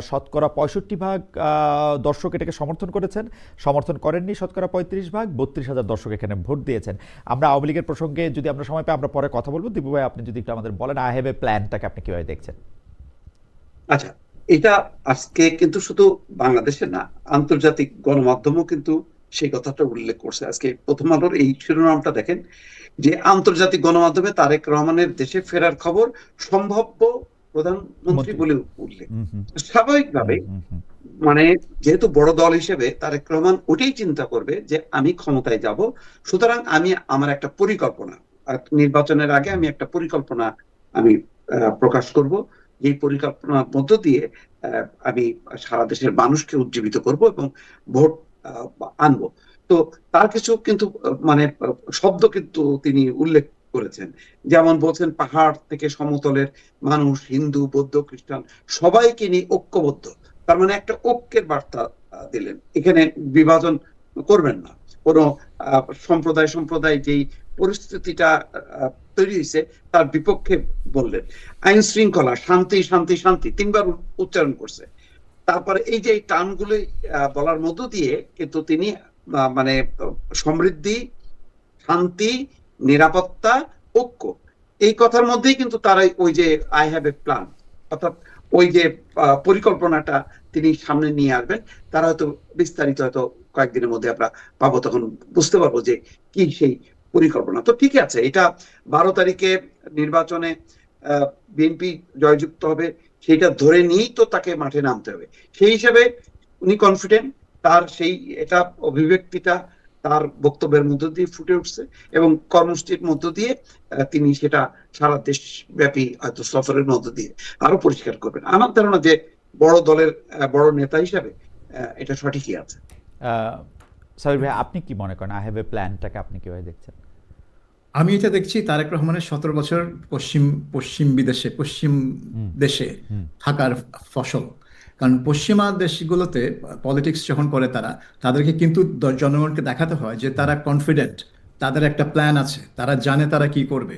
শতকরা 65% দর্শক এটাকে সমর্থন করেছেন, সমর্থন করেননি শতকরা 35%। 32,000 দর্শক এখানে ভোট দিয়েছেন। আমরা আওয়ামী লীগের প্রসঙ্গে যদি আমরা সময় পাই আমরা পরে কথা বলবো। দীপু ভাই, আপনি যদি একটু আমাদের বলেন আই হ্যাভ এ প্ল্যানটাকে আপনি কিভাবে দেখছেন? আচ্ছা, এটা আজকে কিন্তু শুধু বাংলাদেশে না, আন্তর্জাতিক গণমাধ্যমও কিন্তু সেই কথাটা উল্লেখ করছে। আজকে প্রথম আলোর এই শিরোনামটা দেখেন যে আন্তর্জাতিক গণমাধ্যমে তারেক রহমানের দেশে ফেরার খবর সম্ভাব্য প্রধানমন্ত্রী বলে উল্লেখ। স্বাভাবিকভাবে মানে যেহেতু বড় দল হিসেবে তারেক রহমান ওটাই চিন্তা করবে যে আমি ক্ষমতায় যাব, সুতরাং আমি আমার একটা পরিকল্পনা, নির্বাচনের আগে আমি একটা পরিকল্পনা আমি প্রকাশ করব, এই পরিকল্পনার মধ্য দিয়ে আমি সারা দেশের মানুষকে উজ্জীবিত করব এবং ভোট আনবো। তো তার কিছু কিন্তু মানে শব্দ কিন্তু তিনি উল্লেখ করেছেন, যেমন বলছেন পাহাড় থেকে সমতলের মানুষ, হিন্দু, বৌদ্ধ, খ্রিস্টান সবাইকে নিয়ে ঐক্যবদ্ধ। তার মানে একটা ঐক্যের বার্তা দিলেন, এখানে বিভাজন করবেন না। কোনো সম্প্রদায় যেই পরিস্থিতিটা তৈরি হয়েছে তার বিপক্ষে বললেন। আইন শৃঙ্খলা, শান্তি শান্তি শান্তি 3বার উচ্চারণ করছে। তারপরে এই যে টার্মগুলো বলার মধ্য দিয়ে কিন্তু তিনি মানে সমৃদ্ধি, শান্তি, নিরাপত্তা, ঐক্য, এই কথার মধ্যেই কিন্তু তারা ওই যে আই হ্যাভ এ প্ল্যান, অর্থাৎ ওই যে পরিকল্পনাটা তিনি সামনে নিয়ে আসবেন। তারা হয়তো বিস্তারিত হয়তো কয়েকদিনের মধ্যে আমরা পাবো, তখন বুঝতে পারবো যে কি সেই পরিকল্পনা। তো ঠিক আছে, এটা 12 তারিখে নির্বাচনে বিএনপি জয়যুক্ত হবে সেটা ধরে নিয়েই তো তাকে মাঠে নামতে হবে। সেই হিসেবে উনি কনফিডেন্ট, তার সেই এটা অভিব্যক্তিটা তার বক্তব্যের মধ্য দিয়ে ফুটে উঠছে এবং কর্মসূচির মধ্য দিয়ে তিনি সেটা সারা দেশব্যাপী হয়তো সফরের মধ্য দিয়ে আরো পরিষ্কার করবেন। আমার ধারণা যে বড় দলের বড় নেতা হিসাবে এটা সঠিকই আছে। সাবির ভাই, আপনি কি মনে করেন আই হ্যাভ এ প্ল্যানটাকে আপনি কিভাবে দেখছেন? আমি এটা দেখছি তারেক রহমানের 17 বছর পশ্চিম দেশে থাকার ফসল। কারণ পশ্চিমা দেশগুলোতে পলিটিক্স যখন করে তাদেরকে কিন্তু জনগণকে দেখাতে হয় যে তারা কনফিডেন্ট, তাদের একটা প্ল্যান আছে, তারা জানে তারা কি করবে।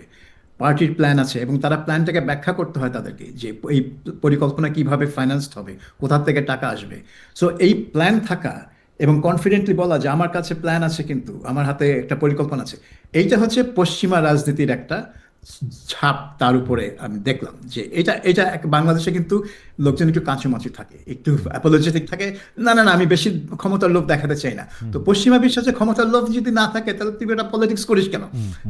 পার্টির প্ল্যান আছে এবং তারা প্ল্যানটাকে ব্যাখ্যা করতে হয় তাদেরকে যে এই পরিকল্পনা কিভাবে ফাইন্যান্সড হবে, কোথা থেকে টাকা আসবে। সো এই প্ল্যান থাকা এবং কনফিডেন্টলি বলা যে আমার কাছে প্ল্যান আছে, কিন্তু আমার হাতে একটা পরিকল্পনা আছে, এইটা হচ্ছে পশ্চিমা রাজনীতির একটা ছাপ তার উপরে আমি দেখলাম। যে এটা এটা বাংলাদেশে কিন্তু লোকজন একটু কাঁচুমাচু থাকে, একটু অ্যাপোলজেটিক থাকে, না না না আমি বেশি ক্ষমতার লোভ দেখাতে চাই না। তো পশ্চিমা বিশ্বাসে ক্ষমতার লোভ যদি না থাকে তাহলে তুমি এটা পলিটিক্স করিস কেন?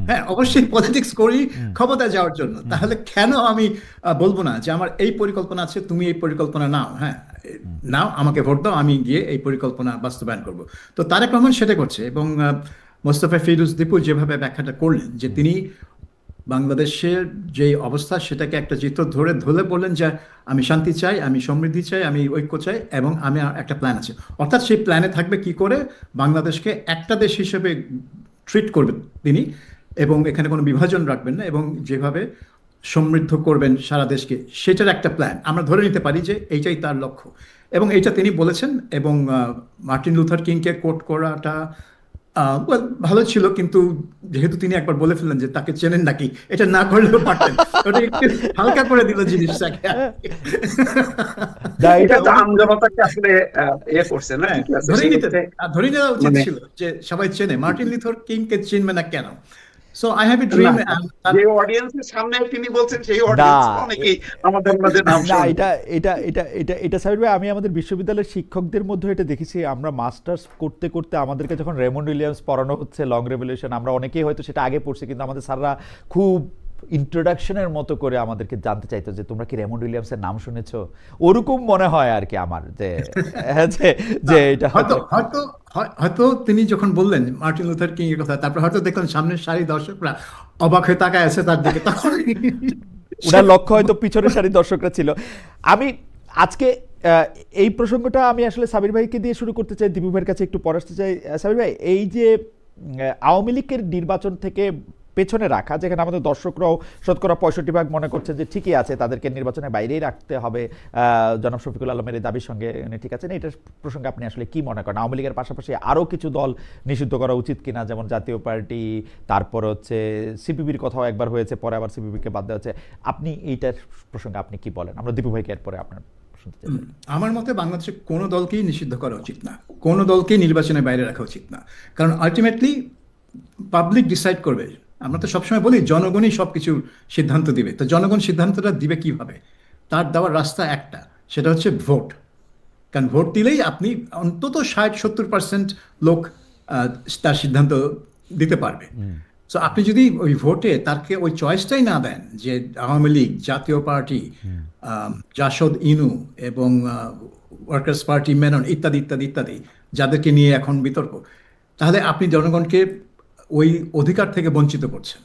হ্যাঁ, অবশ্যই পলিটিক্স করি ক্ষমতায় যাওয়ার জন্য। তাহলে কেন আমি বলবো না যে আমার এই পরিকল্পনা আছে, তুমি এই পরিকল্পনা নাও, হ্যাঁ নাও, আমাকে ভোট দাও, আমি গিয়ে এই পরিকল্পনা বাস্তবায়ন করব। তো তারেক রহমান সেটা করছে। এবং মোস্তফা ফিরোজ দীপু যেভাবে ব্যাখ্যাটা করলেন যে তিনি বাংলাদেশের যে অবস্থা সেটাকে একটা চিত্র ধরে ধরে বললেন যে আমি শান্তি চাই, আমি সমৃদ্ধি চাই, আমি ঐক্য চাই এবং আমি একটা প্ল্যান আছে। অর্থাৎ সেই প্ল্যানে থাকবে কি করে বাংলাদেশকে একটা দেশ হিসেবে ট্রিট করবেন তিনি, এবং এখানে কোনো বিভাজন রাখবেন না, এবং যেভাবে সমৃদ্ধ করবেন সারা দেশকে সেটার একটা প্ল্যান আমরা ধরে নিতে পারি যে এইটাই তার লক্ষ্য। এবং এইটা তিনি বলেছেন। এবং মার্টিন লুথার কিংকে কোট করাটা well, ভালো ছিল, কিন্তু যেহেতু তিনি একবার বলে ফেললেন যে তাকে চেনেন নাকি, এটা না করলেও পারতেন, ওটা একটু হালকা করে দিল জিনিসটাকে। না, এটা এটা তো আমজনতাকে আসলে করছে না, হ্যাঁ, ঠিক আছে? ধরে নেওয়া উচিত মানে ছিল যে সবাই চেনে, মার্টিন লুথার কিংকে চিনবে না কেন? So I have a dream. না, যে অডিয়েন্সের সামনে তিনি বলছেন সেই না অডিয়েন্স অনেকেই আমাদের মাঝে নাম না শোনে। এটা সাবির ভাই, আমি আমাদের বিশ্ববিদ্যালয়ের শিক্ষকদের মধ্যে এটা দেখেছি। আমরা মাস্টার্স করতে করতে আমাদেরকে যখন রেমন্ড উইলিয়ামস পড়ানো হচ্ছে, লং রেভলিউশন, আমরা অনেকেই হয়তো সেটা আগে পড়ছি, কিন্তু আমাদের স্যাররা খুব ইন্ট্রোডাকশনের মতো করে আমাদেরকে জানতে চাইতো যে তোমরা কি রেমন্ড উইলিয়ামসের নাম শুনেছো। ওরকম মনে হয় আর কি আমার, যে যে এটা হয়তো হয়তো হয়তো তিনি যখন বললেন মার্টিন লুথার কিং এর কথা, তারপর হয়তো দেখলেন সামনের সারি দর্শকরা অবাক হয়ে তাকায় আছে তার দিকে, তখন ওনার লক্ষ্য হয়তো পিছনের সারির দর্শকরা ছিল। আমি আজকে এই প্রসঙ্গটা আমি আসলে সাবির ভাইকে দিয়ে শুরু করতে চাই, দীপু ভাইয়ের কাছে একটু পরে আসতে চাই। সাবির ভাই, এই যে আওয়ামী লীগের নির্বাচন থেকে পেছনে রাখা, যেখানে আমাদের দর্শকরাও শতকরা 65% মনে করছে যে ঠিকই আছে, তাদেরকে নির্বাচনের বাইরেই রাখতে হবে জনাব শফিকুল আলমের এই দাবির সঙ্গে ঠিক আছে না, এটার প্রসঙ্গে আপনি আসলে কি মনে করেন? আওয়ামী লীগের পাশাপাশি আরও কিছু দল নিষিদ্ধ করা উচিত কিনা, যেমন জাতীয় পার্টি, তারপর হচ্ছে সিপিবির কথাও একবার হয়েছে, পরে আবার সিপিবিকে বাদ দেওয়া হচ্ছে। আপনি এইটার প্রসঙ্গে আপনি কি বলেন? আমরা দীপু ভাইকে এরপরে আপনার শুনতে চাই। আমার মতে বাংলাদেশে কোনো দলকেই নিষিদ্ধ করা উচিত না, কোনো দলকেই নির্বাচনের বাইরে রাখা উচিত না। কারণ আলটিমেটলি পাবলিক ডিসাইড করবে। আমরা তো সবসময় বলি জনগণই সবকিছু সিদ্ধান্ত দিবে। তো জনগণ সিদ্ধান্তটা দিবে কিভাবে? তার দেওয়ার রাস্তা একটা, সেটা হচ্ছে ভোট। কারণ ভোট দিলেই আপনি অন্তত 60-70% লোক তার সিদ্ধান্ত দিতে পারবে। সো আপনি যদি ওই ভোটে তাকে ওই চয়েসটাই না দেন যে আওয়ামী লীগ, জাতীয় পার্টি, জাসদ ইনু এবং ওয়ার্কার্স পার্টি মেনন ইত্যাদি ইত্যাদি ইত্যাদি, যাদেরকে নিয়ে এখন বিতর্ক, তাহলে আপনি জনগণকে ওই অধিকার থেকে বঞ্চিত করছেন।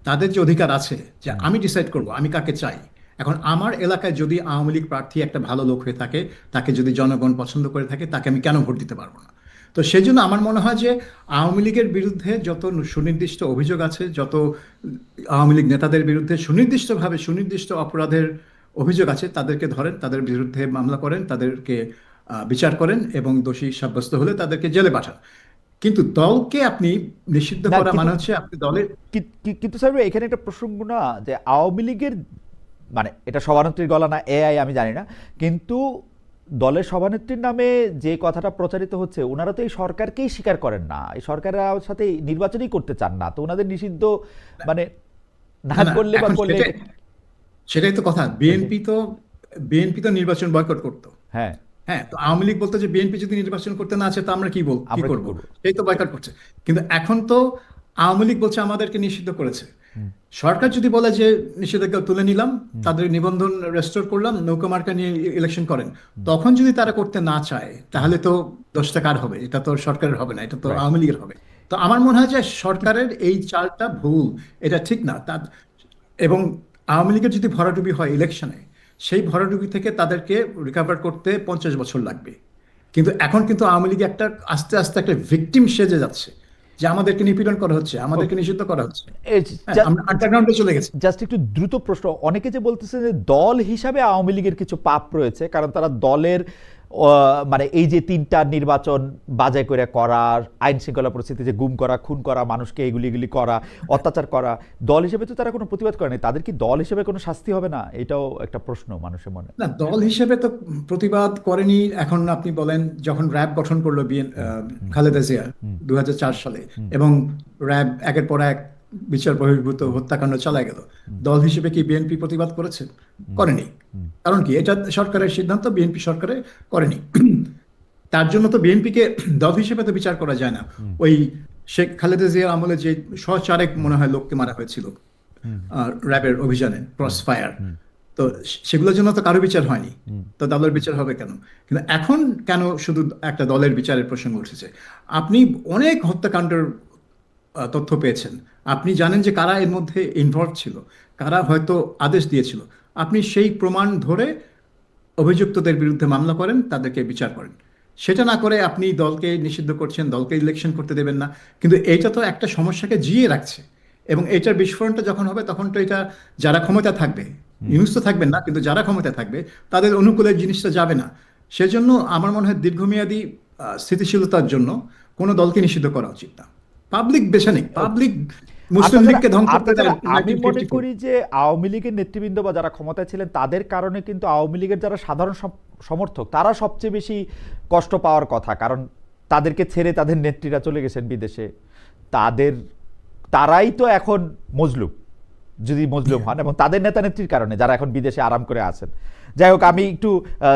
তাদের যে অধিকার আছে যে আমি ডিসাইড করব আমি কাকে চাই। এখন আমার এলাকায় যদি আওয়ামী লীগ প্রার্থী একটা ভালো লোক হয়ে থাকে, তাকে যদি জনগণ পছন্দ করে থাকে, তাকে আমি কেন ভোট দিতে পারবো না? তো সেই জন্য আমার মনে হয় যে আওয়ামী লীগের বিরুদ্ধে যত সুনির্দিষ্ট অভিযোগ আছে, যত আওয়ামী লীগ নেতাদের বিরুদ্ধে সুনির্দিষ্টভাবে সুনির্দিষ্ট অপরাধের অভিযোগ আছে, তাদেরকে ধরেন, তাদের বিরুদ্ধে মামলা করেন, তাদেরকে বিচার করেন এবং দোষী সাব্যস্ত হলে তাদেরকে জেলে পাঠান। কিন্তু দলকে আপনি নিষিদ্ধ না, করা মানে হচ্ছে আপনি দলের কিন্তু স্যার এখানে একটা প্রসঙ্গ না, যে আওয়ামী লীগের মানে এটা সভানেত্রীর গলা না এআই আমি জানি না, কিন্তু দলের সভানেত্রীর নামে যে কথাটা প্রচারিত হচ্ছে, ওনারা তো এই সরকারকেই স্বীকার করেন না, এই সরকারের সাথে নির্বাচনই করতে চান না, তো ওনাদের নিষিদ্ধ মানে না করলে বা এখন করলে সেটাই তো কথা। বিএনপি তো নির্বাচন বয়কট করতো। হ্যাঁ হ্যাঁ, তো আওয়ামী লীগ বলতো যে বিএনপি যদি নির্বাচন করতে না আছে তো আমরা কি আমরা কি করবো, করব? সেই তো বয়কট করছে। কিন্তু এখন তো আওয়ামী লীগ বলছে আমাদেরকে নিষিদ্ধ করেছে। সরকার যদি বলে যে নিষেধাজ্ঞা তুলে নিলাম, তাদের নিবন্ধন রেস্টোর করলাম, নৌকা মার্কা নিয়ে ইলেকশন করেন, তখন যদি তারা করতে না চায় তাহলে তো দোষটা কার হবে? এটা তো সরকারের হবে না, এটা তো আওয়ামী লীগের হবে। তো আমার মনে হয় যে সরকারের এই চালটা ভুল, এটা ঠিক না। এবং আওয়ামী লীগের যদি ভরাডুবি হয় ইলেকশনে, সেই ভরাডুবি থেকে তাদেরকে রিকভার করতে 50 বছর লাগবে। কিন্তু এখন কিন্তু আওয়ামী লীগ একটা আস্তে আস্তে একটা ভিকটিম সেজে যাচ্ছে, যে আমাদেরকে নিপীড়ন করা হচ্ছে, আমাদেরকে নিষিদ্ধ করা হচ্ছে। আমরা আন্ডারগ্রাউন্ডে চলে গেছি। জাস্ট একটু দ্রুত প্রশ্ন, অনেকে যে বলতেছে যে দল হিসাবে আওয়ামী লীগের কিছু পাপ রয়েছে, কারণ তারা দলের মানে এই যে 3টা নির্বাচন বাজাই করে করা, আইন শৃঙ্খলা পরিস্থিতি যে গুম করা, খুন করা, মানুষকে এগুলি করা, অত্যাচার করা, দল হিসেবে তো তারা কোনো প্রতিবাদ করেনি, তাদের কি দল হিসেবে কোনো শাস্তি হবে না? এটাও একটা প্রশ্ন মানুষের মনে। না, দল হিসেবে তো প্রতিবাদ করেনি। এখন আপনি বলেন যখন র্যাব গঠন করলো খালেদা জিয়া 2004 সালে, এবং র্যাব একের পর এক বিচার বহির্ভূত হত্যাকাণ্ড চালা গেল, দল হিসেবে কি বিএনপি প্রতিবাদ করেছে? করেনি। কারণ কি? এটা সরকারের সিদ্ধান্ত, বিএনপি সরকারে করেনি। তার জন্য তো বিএনপিকে দল হিসেবে তো বিচার করা যায় না। ওই শেখ খালেদা জিয়ার আমলে যে 104 মনে হয় লোককে মারা হয়েছিল র্যাবের অভিযানে, ক্রস ফায়ার, তো সেগুলোর জন্য তো কারো বিচার হয়নি, তো দলের বিচার হবে কেন? কিন্তু এখন কেন শুধু একটা দলের বিচারের প্রসঙ্গ উঠেছে? আপনি অনেক হত্যাকাণ্ডের তথ্য পেয়েছেন, আপনি জানেন যে কারা এর মধ্যে ইনভলভ ছিল, কারা হয়তো আদেশ দিয়েছিল। আপনি সেই প্রমাণ ধরে অভিযুক্তদের বিরুদ্ধে মামলা করেন, তাদেরকে বিচার করেন। সেটা না করে আপনি দলকে নিষিদ্ধ করছেন, দলকে ইলেকশন করতে দেবেন না। কিন্তু এইটা তো একটা সমস্যাকে জিয়ে রাখছে, এবং এটার বিস্ফোরণটা যখন হবে তখন তো এটা যারা ক্ষমতা থাকবে, ইউনুস তো থাকবেন না, কিন্তু যারা ক্ষমতা থাকবে তাদের অনুকূলে জিনিসটা যাবে না। সেজন্য আমার মনে হয় দীর্ঘমেয়াদী স্থিতিশীলতার জন্য কোনো দলকে নিষিদ্ধ করা উচিত না। পাবলিক বেছে নেই, পাবলিক মুসলিম লীগকে ধ্বংস করে দেয় আমি মনে 1954 করি যে আওয়ামী লীগের নেতৃবৃন্দ বা যারা ক্ষমতায় ছিলেন তাদের কারণে কিন্তু আওয়ামী লীগের যারা সাধারণ সমর্থক তারা সবচেয়ে বেশি কষ্ট পাওয়ার কথা, কারণ তাদেরকে ছেড়ে তাদের নেত্রীরা চলে গেছেন বিদেশে, তারাই তো এখন মজলুম, যদি মজলুম হন, এবং তাদের নেতা নেত্রীর কারণে যারা এখন বিদেশে আরাম করে আছেন। যাই হোক, আমি একটু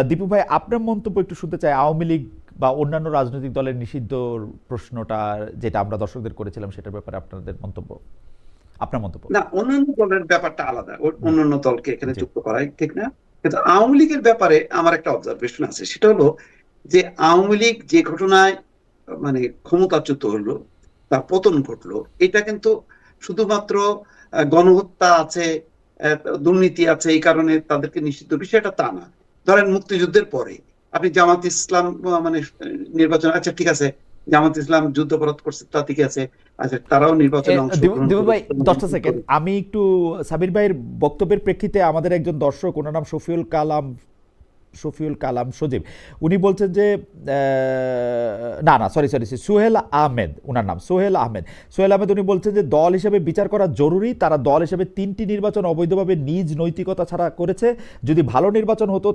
দীপু ভাই আপনার মন্তব্য একটু শুনতে চাই। আওয়ামী লীগ বা অন্যান্য রাজনৈতিক দলের নিষিদ্ধর প্রশ্নটা যেটা আমরা দর্শকদের করেছিলাম সেটার ব্যাপারে আপনার মন্তব্য। না, অন্যান্য দলের ব্যাপারটা আলাদা, অন্যান্য দলকে এখানে যুক্ত করাই ঠিক না। কিন্তু আওয়ামী লীগের ব্যাপারে আমার একটা অবজারভেশন আছে, সেটা হলো যে আওয়ামী লীগ যে ঘটনায় মানে ক্ষমতাচ্যুত হলো, তার পতন ঘটলো, এটা কিন্তু শুধুমাত্র গণহত্যা আছে, দুর্নীতি আছে, এই কারণে তাদেরকে নিষিদ্ধ, বিষয়টা তা না। ধরেন মুক্তিযুদ্ধের পরে আপনি জামাত ইসলাম মানে নির্বাচন, আচ্ছা ঠিক আছে, জামাত ইসলাম যুদ্ধাপরাধ করছে, তা ঠিক আছে, আচ্ছা তারাও নির্বাচনে অংশগ্রহণ দীপু ভাই 10টা করে। সেকেন্ড, আমি একটু সাবির ভাইয়ের বক্তব্যের প্রেক্ষিতে আমাদের একজন দর্শক, ওনার নাম শফিউল কালাম সজীব, উনি বলছেন যে সরি সোহেল আহমেদ, ওনার নাম সোহেল আহমেদ, উনি বলছেন যে দল হিসেবে বিচার করা জরুরি। তারা দল হিসেবে 3টি নির্বাচন অবৈধভাবে নিজ নৈতিকতা ছাড়া করেছে। যদি ভালো নির্বাচন হতো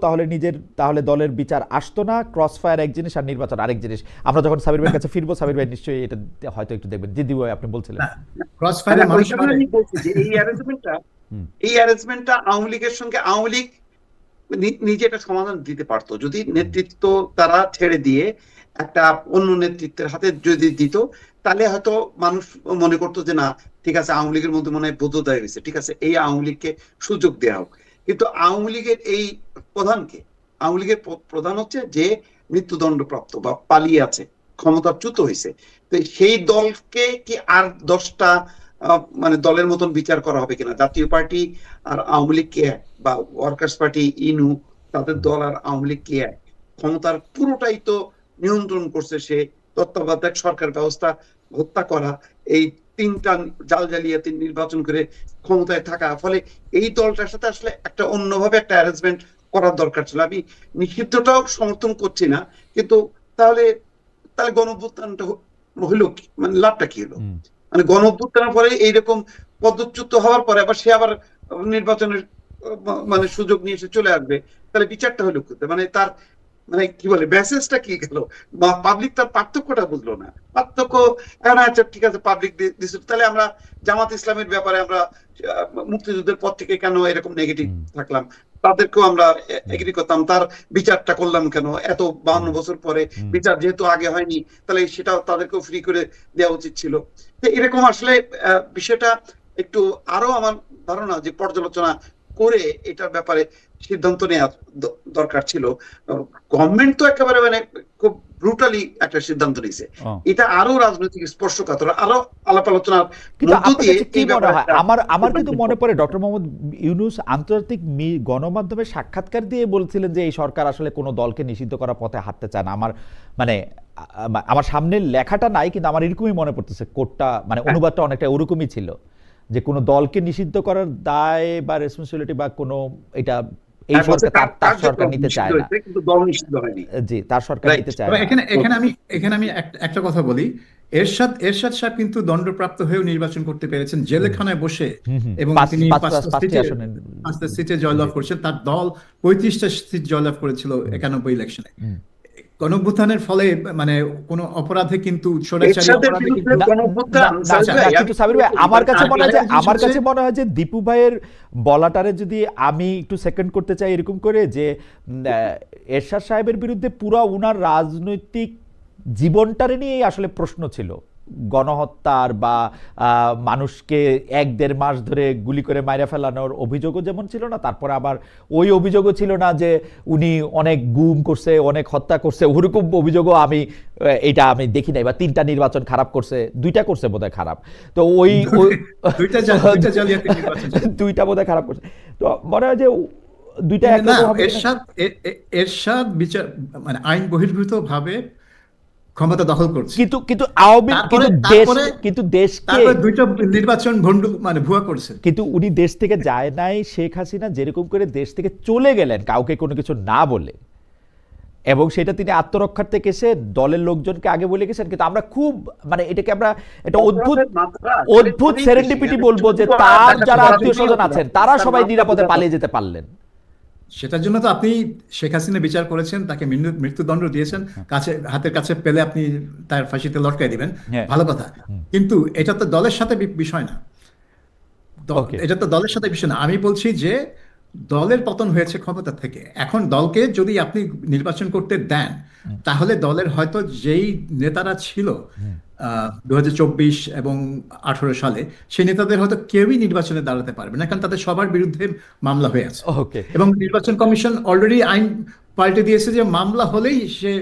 তাহলে দলের বিচার আসতো না। ক্রস ফায়ার এক জিনিস আর নির্বাচন আরেক জিনিস। আমরা যখন সাবির ভাইয়ের কাছে ফিরবো, সাবির ভাই নিশ্চয়ই এটা হয়তো একটু দেখবেন। জি দিবু ভাই, আপনি বলছিলেন ক্রস ফায়ারে মানুষ মারে। আমি বলছি যে এই অ্যারেঞ্জমেন্টটা আওয়ামী লীগের সঙ্গে আওয়ামী লীগ নিজে একটা সমাধান দিতে পারতো, যদি নেতৃত্ব তারা ছেড়ে দিয়ে একটা অন্য নেতৃত্বের হাতে যদি দিত, তাহলে হয়তো মানুষ মনে করতো যে না ঠিক আছে, আওয়ামী লীগের মধ্যে মনে হয় বোধোদয় হয়েছে, ঠিক আছে এই আওয়ামী লীগকে সুযোগ দেওয়া হোক। কিন্তু আওয়ামী লীগের এই আওয়ামী লীগের প্রধান হচ্ছে যে মৃত্যুদণ্ডপ্রাপ্ত বা পালিয়ে আছে, ক্ষমতাচ্যুত হয়েছে, তো সেই দলকে কি আর 10টা মানে দলের মতন বিচার করা হবে কিনা? জাতীয় পার্টি আর আওয়ামী লীগ কে এক, বা ওয়ার্কার্স পার্টি ইনু, তাদের দল আর আওয়ামী লীগ কে এক? ক্ষমতার পুরোটাই তো নিয়ন্ত্রণ করছে সে, তত্ত্বাবধায়ক সরকার ব্যবস্থা হত্যা করা, এই 3টা জাল জালিয়াতি নির্বাচন করে ক্ষমতায় থাকা, ফলে এই দলটার সাথে আসলে একটা অন্যভাবে একটা অ্যারেঞ্জমেন্ট করার দরকার ছিল। আমি নিষিদ্ধটাও সমর্থন করছি না, কিন্তু তাহলে গণঅভ্যুত্থানটা হইলো কি, মানে লাভটা কি হলো? মানে গণঅভ্যুত্থানের পরে এইরকম পদচ্যুত হওয়ার পরে আবার সে আবার নির্বাচনের মানে সুযোগ নিয়ে এসে চলে আসবে, তাহলে বিচারটা হলো কোথায়? মানে তার মানে কি বলে মেসেজটা কি গেল? পাবলিক তার পার্থক্যটা বুঝলো না। পার্থক্য এখন আচ্ছা ঠিক আছে, পাবলিক দিচ্ছে, তাহলে আমরা জামাত ইসলামের ব্যাপারে আমরা মুক্তিযুদ্ধের পর থেকে কেন এরকম নেগেটিভ থাকলাম, তাদেরকেও আমরা এগ্রি করতাম, তার বিচারটা করলাম কেন এত 52 বছর পরে? বিচার যেহেতু আগে হয়নি, তাহলে সেটাও তাদেরকেও ফ্রি করে দেওয়া উচিত ছিল। এরকম আসলে বিষয়টা একটু আরো আমার ধারণা যে পর্যালোচনা করে এটার ব্যাপারে সিদ্ধান্ত নেওয়া দরকার ছিল। গভর্নমেন্ট তো একেবারে মানে খুব ব্রুটালি একটা সিদ্ধান্ত নিয়েছে, এটা আরো রাজনৈতিক স্পর্শকাতর, আরো আলাপ আলোচনার মধ্য দিয়ে এই ব্যাপারে আমার কিন্তু মনে পড়ে ডক্টর মোহাম্মদ ইউনূস আন্তর্জাতিক গণমাধ্যমে সাক্ষাৎকার দিয়ে বলছিলেন যে এই সরকার আসলে কোনো দলকে নিষিদ্ধ করার পথে হাঁটতে চায় না। আমার সামনে লেখাটা নাই, কিন্তু আমার এরকমই মনে পড়তেছে, কোটটা মানে অনুবাদটা অনেকটা ওরকমই ছিল, যে কোনো দলকে নিষিদ্ধ করার দায় বা রেসপন্সিবিলিটি বা কোনো এই হ্যাঁ, বলতে সরকার তার কার্যক্রম সরকার নিতে নিষিদ্ধ চায় না। হয়েছে কিন্তু দল নিষিদ্ধ হয়নি। জি, তার সরকার রাইট। নিতে চায় তবে না। এখানে আমি একটা কথা বলি। এরশাদ সাহেব কিন্তু দণ্ডপ্রাপ্ত হয়েও নির্বাচন করতে পেরেছেন জেলখানায় বসে, এবং তিনি পাঁচটি আসনে। পাঁচটা সিটে জয়লাভ করেছেন। তার দল 35টা সিট জয়লাভ করেছিল 91 ইলেকশনে। হুম। গণঅভ্যুত্থানের ফলে মানে কোনো অপরাধে কিন্তু স্বৈরাচারী এরশাদের অপরাধে বিরুদ্ধে কিন্তু গণঅভ্যুত্থান, না, সাবির ভাই, কিন্তু সাবির ভাই, আমার কাছে মনে হয় যে আরেকটা জিনিস হচ্ছে দীপু ভাইয়ের বলাটারে যদি আমি একটু সেকেন্ড করতে চাই এরকম করে যে এরশাদ সাহেবের বিরুদ্ধে পুরা উনার রাজনৈতিক জীবনটারে নিয়েই আসলে প্রশ্ন ছিল। গণহত্যার বা মানুষকে 1-1.5 মাস ধরে গুলি করে মাইরা ফেলানোর অভিযোগও যেমন ছিল না, তারপরে আবার ওই অভিযোগও ছিল না যে উনি অনেক গুম করছে, অনেক হত্যা করছে, ওরকম অভিযোগও এটা আমি দেখি নাই। বা 3টা নির্বাচন খারাপ করছে, 2টা করছে বোধহয় খারাপ। তো দুইটা জালিয়াতি নির্বাচন ছিল। 2টা বোধহয় খারাপ করছে। তো মনে হয় যে 2টা না, একরকম হবে। এরশাদ বিচার মানে আইন বহির্ভূত ভাবে ক্ষমতা দখল করছে। কিন্তু আওয়ামী কিন্তু দেশকে তারপরে দুইটা নির্বাচন ভণ্ডুল মানে ভুয়া করছে। কিন্তু উনি দেশ থেকে যায় নাই। শেখ হাসিনা যেরকম করে দেশ থেকে চলে গেলেন কাউকে কোনো কিছু না বলে, এবং সেটা তিনি আত্মরক্ষার থেকে এসে দলের লোকজনকে আগে বলে গেছেন। কিন্তু আমরা খুব মানে এটাকে আমরা এটা অদ্ভুত সেরেন্ডিপিটি বলবো যে তার যারা আত্মীয় স্বজন আছেন তারা সবাই নিরাপদে পালিয়ে যেতে পারলেন। সেটার জন্য তো আপনি শেখ হাসিনা বিচার করেছেন, তাকে মৃত্যুদণ্ড দিয়েছেন, হাতের কাছে পেলে আপনি তার ফাঁসিতে লটকাই দিবেন, ভালো কথা। কিন্তু এটা তো দলের সাথে বিষয় না। এটা তো দলের সাথে বিষয় না। আমি বলছি যে দলের পতন হয়েছে ক্ষমতা থেকে। এখন দলকে যদি আপনি নির্বাচন করতে দেন, তাহলে দলের হয়তো যেই নেতারা ছিল 2024 এবং 18 সালে, সেই নেতাদের হয়তো কেউই নির্বাচনে দাঁড়াতে পারবে না, কারণ তাদের সবার বিরুদ্ধে মামলা হয়ে আছে। এবং নির্বাচন কমিশন অলরেডি আইন পাল্টে দিয়েছে যে মামলা হলেই সে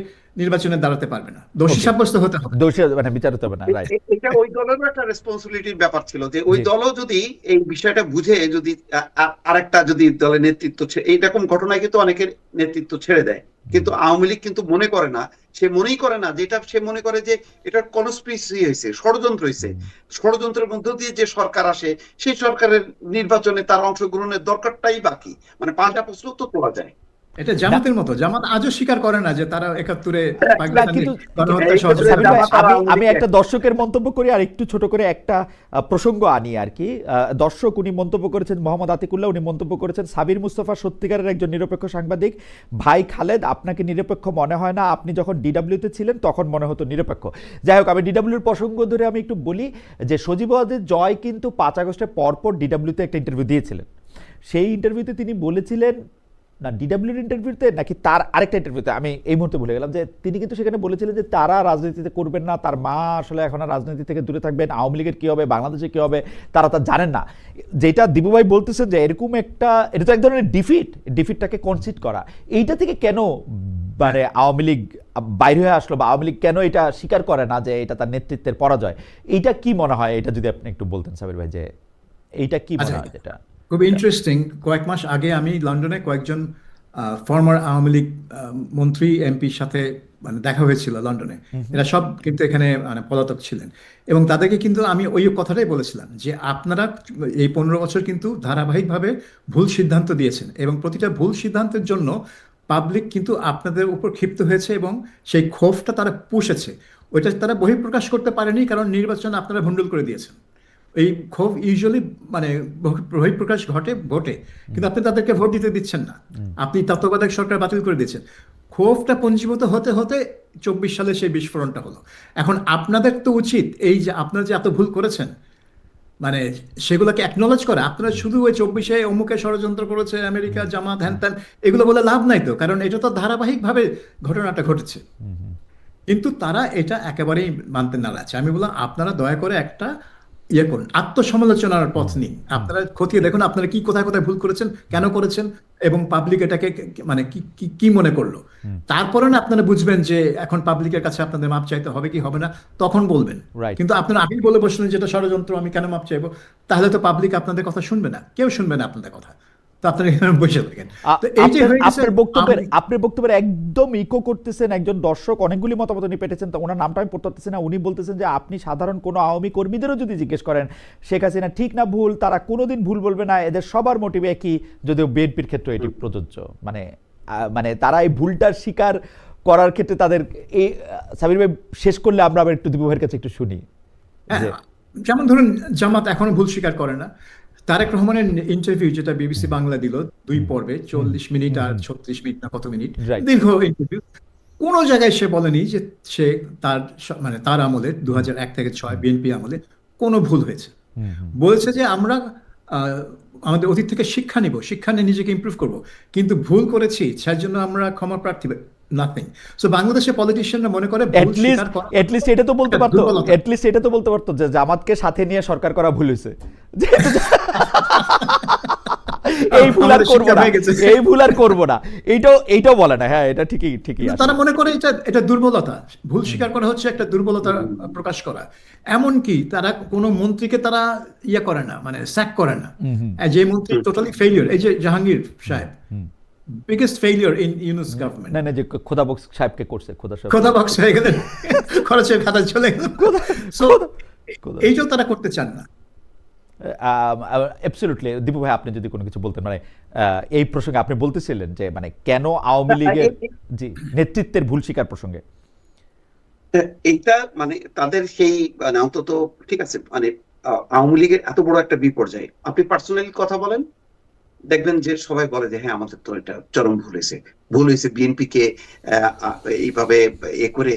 নির্বাচনে দাঁড়াতে পারবে না, দোষী সাব্যস্ত হতে হবে, দোষী মানে বিচার হতে হবে না। এটা ওই দলেরও একটা রেসপন্সিবিলিটির ব্যাপার ছিল যে ওই দলও যদি এই বিষয়টা বুঝে যদি আরেকটা যদি দলের নেতৃত্ব এইরকম ঘটনায় কিন্তু অনেকের নেতৃত্ব ছেড়ে দেয়, কিন্তু আওয়ামী লীগ কিন্তু মনে করে না, সে মনেই করে না যেটা সে মনে করে যে এটা কনস্পিরেসি হয়েছে, ষড়যন্ত্র হয়েছে। ষড়যন্ত্রের মধ্য দিয়ে যে সরকার আসে সেই সরকারের নির্বাচনে তার অংশগ্রহণের দরকারটাই বাকি, মানে পাল্টা প্রশ্ন তো তোলা যায়। এটা জামাতের মতো। জামাত আজও স্বীকার করে না যে তারা 71-এ আমি একটা দর্শকের মন্তব্য করি আর একটু ছোট করে একটা প্রসঙ্গ আনি আর কি। দর্শক উনি মন্তব্য করেছেন, মোহাম্মদ আতিকুল্লাহ, উনি মন্তব্য করেছেন, সাবির মুস্তফা সত্যিকারের একজন নিরপেক্ষ সাংবাদিক। ভাই খালেদ, আপনাকে নিরপেক্ষ মনে হয় না, আপনি যখন ডিডব্লিউতে ছিলেন তখন মনে হতো নিরপেক্ষ। যাই হোক, আমি ডিডব্লিউর প্রসঙ্গ ধরে আমি একটু বলি যে সজীব ওয়াজেদ জয় কিন্তু 5 আগস্টের পরপর ডিডব্লিউতে একটা ইন্টারভিউ দিয়েছিলেন। সেই ইন্টারভিউতে তিনি বলেছিলেন, না ডিডব্লিউর ইন্টারভিউতে নাকি তার আরেকটা ইন্টারভিউতে, আমি এই মুহূর্তে ভুলে গেলাম, যে তিনি কিন্তু সেখানে বলেছিলেন যে তারা রাজনীতিতে করবেন না, তার মা আসলে এখন রাজনীতি থেকে দূরে থাকবেন, আওয়ামী লীগের কী হবে, বাংলাদেশে কী হবে তারা তা জানেন না। যেটা দীপু ভাই বলতেছেন যে এরকম একটা, এটা তো এক ধরনের ডিফিটটাকে কনসিড করা, এইটা থেকে কেন মানে আওয়ামী লীগ বাইরে হয়ে আসলো, বা আওয়ামী লীগ কেন এটা স্বীকার করে না যে এটা তার নেতৃত্বের পরাজয়? এইটা কি মনে হয়, এটা যদি আপনি একটু বলতেন সাবির ভাই, যে এইটা কি মনে হয়? যেটা খুব ইন্টারেস্টিং, কয়েক মাস আগে আমি লন্ডনে কয়েকজন ফর্মার আওয়ামী লীগ মন্ত্রী এমপির সাথে মানে দেখা হয়েছিল লন্ডনে। এরা সব কিন্তু এখানে মানে পলাতক ছিলেন, এবং তাদেরকে কিন্তু আমি ওই কথাটাই বলেছিলাম যে আপনারা এই 15 বছর কিন্তু ধারাবাহিকভাবে ভুল সিদ্ধান্ত দিয়েছেন, এবং প্রতিটা ভুল সিদ্ধান্তের জন্য পাবলিক কিন্তু আপনাদের উপর ক্ষিপ্ত হয়েছে, এবং সেই ক্ষোভটা তারা পুষেছে। ওইটা তারা বহিঃপ্রকাশ করতে পারেনি, কারণ নির্বাচন আপনারা ভণ্ডুল করে দিয়েছেন। এই ক্ষোভ ইউজুয়ালি মানে বহিঃপ্রকাশ ঘটে ভোটে, কিন্তু আপনি তাদেরকে ভোট দিতে দিচ্ছেন না, আপনি তত্ত্বাবধায়ক সরকার বাতিল করে দিচ্ছেন। ক্ষোভটা পঞ্জীভূত হতে হতে 24 সালে সেই বিস্ফোরণটা হলো। এখন আপনাদের তো উচিত এই যে আপনারা যে এত ভুল করেছেন মানে সেগুলোকে অ্যাকনলেজ করা। আপনারা শুধু ওই 24-এ অমুকে ষড়যন্ত্র করেছে, আমেরিকা, জামাত, হ্যান ত্যান, এগুলো বলে লাভ নাই তো, কারণ এটা তো ধারাবাহিকভাবে ঘটনাটা ঘটেছে। কিন্তু তারা এটা একেবারেই মানতে নারাজ। আমি বললাম আপনারা দয়া করে একটা ইয়ে করুন, আত্মসমালোচনার পথ নিন, আপনারা খতিয়ে দেখুন আপনারা কি কোথায় কোথায় ভুল করেছেন, কেন করেছেন, এবং পাবলিক এটাকে মানে কি মনে করলো। তারপরে না আপনারা বুঝবেন যে এখন পাবলিকের কাছে আপনাদের মাপ চাইতে হবে কি হবে না, তখন বলবেন। কিন্তু আপনারা আগেই বলে বসলেন যেটা ষড়যন্ত্র, আমি কেন মাপ চাইবো, তাহলে তো পাবলিক আপনাদের কথা শুনবে না, কেউ শুনবে না আপনাদের কথা। তো আপনারা এখানে বসে থাকেন। আ- তো এই যে আপনার হয়ে গেছে আপনার বক্তব্যের আওয়ামী লীগ। আপনার বক্তব্যের একদম ইকো করতেছেন একজন দর্শক, অনেকগুলি মতামত উনি পেটেছেন, তো ওনার নামটা আমি পড়তে পারতেছি না। উনি বলতেছেন যে আপনি সাধারণ কোনো আওয়ামী কর্মীদেরও যদি জিজ্ঞেস করেন শেখ হাসিনা ঠিক না ভুল, তারা কোনোদিন ভুল বলবে না, এদের সবার মোটিভ একই, যদিও বিএনপির ক্ষেত্রে এটি প্রযোজ্য। মানে তারা এই ভুলটার স্বীকার করার ক্ষেত্রে তাদের এই সাবির ভাই শেষ করলে আমরা আবার একটু দীপু ভাইয়ের কাছে একটু শুনি হ্যাঁ, যে যেমন ধরুন জামাত এখনো ভুল স্বীকার করে না। তারেক রহমানের ইন্টারভিউ যেটা বিবিসি বাংলা দিল 2 পর্বে, 40 মিনিট আর 36 মিনিট না কত মিনিট, রাইট। দীর্ঘ ইন্টারভিউ, কোনো জায়গায় সে বলেনি যে সে তার মানে তার আমলে 2001 থেকে 6 বিএনপি আমলে কোনো ভুল হয়েছে। বলছে যে আমরা আমাদের অতীত থেকে শিক্ষা নিব, শিক্ষা নিয়ে নিজেকে ইমপ্রুভ করব, কিন্তু ভুল করেছি সেজন্য জন্য আমরা ক্ষমা প্রার্থী, নাথিং। সো বাংলাদেশের পলিটিশিয়ানরা মনে করে ভুল স্বীকার করা এটলিস্ট এটা তো বলতে একটা পারতো, দুর্বলতা। এটলিস্ট এটা তো বলতে পারতো যে জামাতকে সাথে নিয়ে সরকার করা ভুল হয়েছে, এই ভুল আর আমাদের করবো শিক্ষা না, হয়ে গেছে। এই ভুল আর করবো না, এইটাও বলে না। হ্যাঁ, এটা ঠিকই ঠিকই কিন্তু আসলে। তারা মনে করে এটা দুর্বলতা, ভুল স্বীকার করা হচ্ছে একটা দুর্বলতা প্রকাশ করা। এমনকি তারা কোনো মন্ত্রীকে তারা ইয়ে করে না, মানে স্যাক করে না। যে মন্ত্রী টোটালি ফেলিওর, এই যে জাহাঙ্গীর সাহেব, biggest failure in Yunus government, না যে খোদাবক্স সাহেবকে করছে, খোদা সাহেব খোদা বক্স হয়ে গেলেন, খরচের খাতা চলে গেল। So, খোদা- এইটাও তারা করতে চান না। অ্যাবসলিউটলি। দীপু ভাই আপনি যদি কোনো কিছু বলতেন, মানে এই প্রসঙ্গে আপনি বলতেছিলেন যে মানে কেন আওয়ামী লীগের জি নেতৃত্বের ভুল স্বীকার প্রসঙ্গে। এইটা মানে তাদের সেই মানে অন্তত ঠিক আছে মানে আওয়ামী লীগের এত বড় একটা বিপর্যয়, আপনি পার্সোনালি কথা বলেন দেখবেন যে সবাই বলে যে হ্যাঁ আমাদের তো এটা চরম ভুল হয়েছে বিএনপি কে এইভাবে করে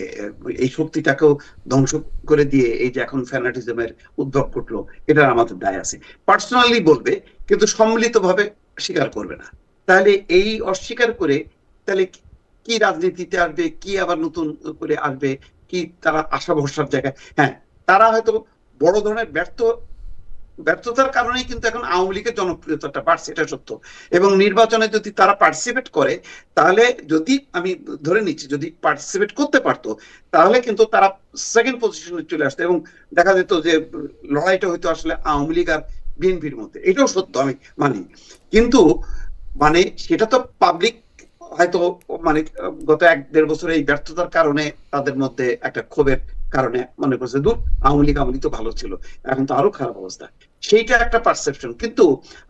এই শক্তিটাকেও ধ্বংস করে দিয়ে এই যে এখন ফ্যানাটিজমের উদ্ভব ঘটলো, এটার আমাদের দায় আছে, পার্সোনালি বলবে, কিন্তু সম্মিলিতভাবে স্বীকার করবে না। তাহলে এই অস্বীকার করে তাহলে কি রাজনীতিতে আসবে, কি আবার নতুন করে আসবে, কি তারা আশা ভরসার জায়গায়, হ্যাঁ তারা হয়তো বড় ধরনের ব্যর্থতার কারণেই কিন্তু এখন আওয়ামী লীগের জনপ্রিয়তাটা বাড়ছে, এটা সত্য। এবং নির্বাচনে যদি তারা পার্টিসিপেট করে, তাহলে যদি আমি ধরে নিচ্ছি যদি পার্টিসিপেট করতে পারতো, তাহলে কিন্তু তারা সেকেন্ড পজিশনে চলে আসতো এবং দেখা যেত যে লড়াইটা হয়তো আসলে আওয়ামী লীগ আর বিএনপির মধ্যে, এটাও সত্য, আমি মানি। কিন্তু মানে সেটা তো পাবলিক হয়তো মানে গত 1-1.5 বছরে এই ব্যর্থতার কারণে তাদের মধ্যে একটা ক্ষোভের কারণে মনে করছে দূর আওয়ামী লীগ তো ভালো ছিল, এখন তো আরো খারাপ অবস্থা, সেইটা একটা পারসেপশন। কিন্তু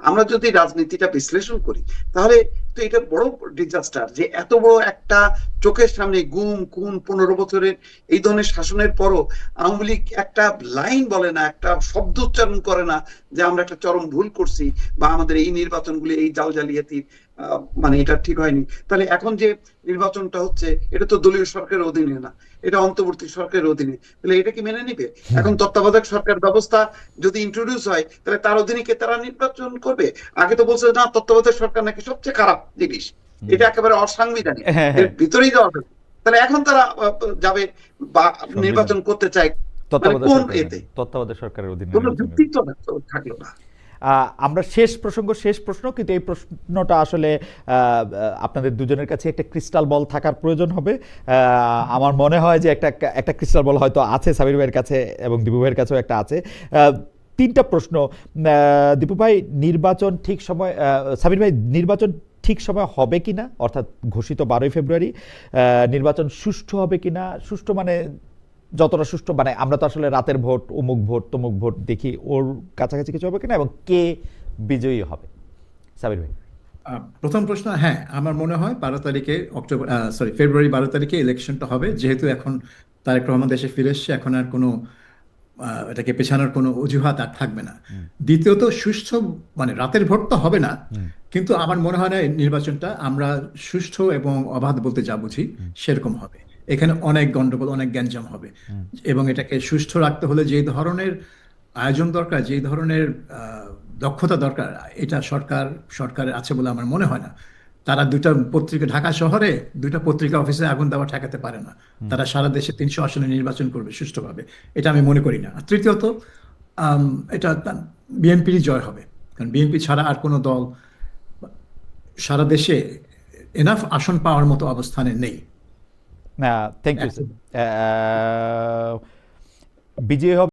আমরা যদি রাজনীতিটা বিশ্লেষণ করি তাহলে তো এটা বড় ডিজাস্টার যে এত বড় একটা চোখের সামনে গুম খুন 15 বছরের এই ধরনের শাসনের পরও আওয়ামী লীগ একটা লাইন বলে না, একটা শব্দ উচ্চারণ করে না যে আমরা একটা চরম ভুল করছি বা আমাদের এই নির্বাচনগুলি এই জালজালিয়াতি মানে এটা ঠিক হয়নি। তাহলে এখন যে নির্বাচনটা হচ্ছে এটা তো দলীয় সরকারের অধীনে না, এটা অন্তর্বর্তী সরকারের অধীনে, তাহলে এটা কি মেনে নিবে? এখন তত্ত্বাবধায়ক সরকার ব্যবস্থা যদি ইন্ট্রোডিউস হয় তাহলে তার অধীনে কে তারা নির্বাচন করবে? আগে তো বলছে না তত্ত্বাবধায়ক সরকার নাকি সবচেয়ে খারাপ জিনিস, এটা একেবারে অসাংবিধানিক, এর ভিতরেই যাওয়া হবে। তাহলে এখন তারা যাবে বা নির্বাচন করতে চায় মানে কোন এতে? তত্ত্বাবধায়ক সরকারের অধীনে কোনো নির্বাচন। যুক্তি তো থাকলো না। আমরা শেষ প্রশ্ন, কিন্তু এই প্রশ্নটা আসলে আপনাদের দুজনের কাছে একটা ক্রিস্টাল বল থাকার প্রয়োজন হবে। আমার মনে হয় যে একটা ক্রিস্টাল বল হয়তো আছে সাবির ভাইয়ের কাছে এবং দীপু ভাইয়ের কাছেও একটা আছে। 3টা প্রশ্ন। দীপু ভাই, নির্বাচন ঠিক সময়, সাবির ভাই নির্বাচন ঠিক সময় হবে কিনা, অর্থাৎ ঘোষিত 12ই ফেব্রুয়ারি, নির্বাচন সুষ্ঠু হবে কিনা, সুষ্ঠু মানে যতটা সুষ্ঠু, মানে আমরা তো আসলে রাতের ভোট অমুক ভোট তমুক ভোট দেখি, ওর কাছাকাছি কিছু হবে কিনা, এবং কে বিজয়ী হবে? সাবির ভাই। প্রথম প্রশ্ন, হ্যাঁ আমার মনে হয় 12 তারিখে ফেব্রুয়ারি 12 তারিখে ইলেকশনটা হবে, যেহেতু এখন তারেক রহমান দেশে ফিরে এসছে, এখন আর কোনো এটাকে পেছানোর কোনো অজুহাত আর থাকবে না। দ্বিতীয়ত সুষ্ঠু মানে রাতের ভোট তো হবে না, কিন্তু আমার মনে হয় না এই নির্বাচনটা আমরা সুষ্ঠু এবং অবাধ বলতে যা বুঝি সেরকম হবে। এখানে অনেক গন্ডগোল, অনেক গ্যাঞ্জাম হবে, এবং এটাকে সুষ্ঠু রাখতে হলে যে ধরনের আয়োজন দরকার, যে ধরনের দক্ষতা দরকার, এটা সরকারের আছে বলে আমার মনে হয় না। তারা ঢাকা শহরে 2টা পত্রিকা অফিসে আগুন দেওয়া ঠেকাতে পারে না, তারা সারা দেশে 300 আসনে নির্বাচন করবে সুষ্ঠুভাবে, এটা আমি মনে করি না। আর তৃতীয়ত এটা বিএনপিরই জয় হবে, কারণ বিএনপি ছাড়া আর কোনো দল সারা দেশে এনাফ আসন পাওয়ার মতো অবস্থানে নেই। Thank you. বিজয়ী হবে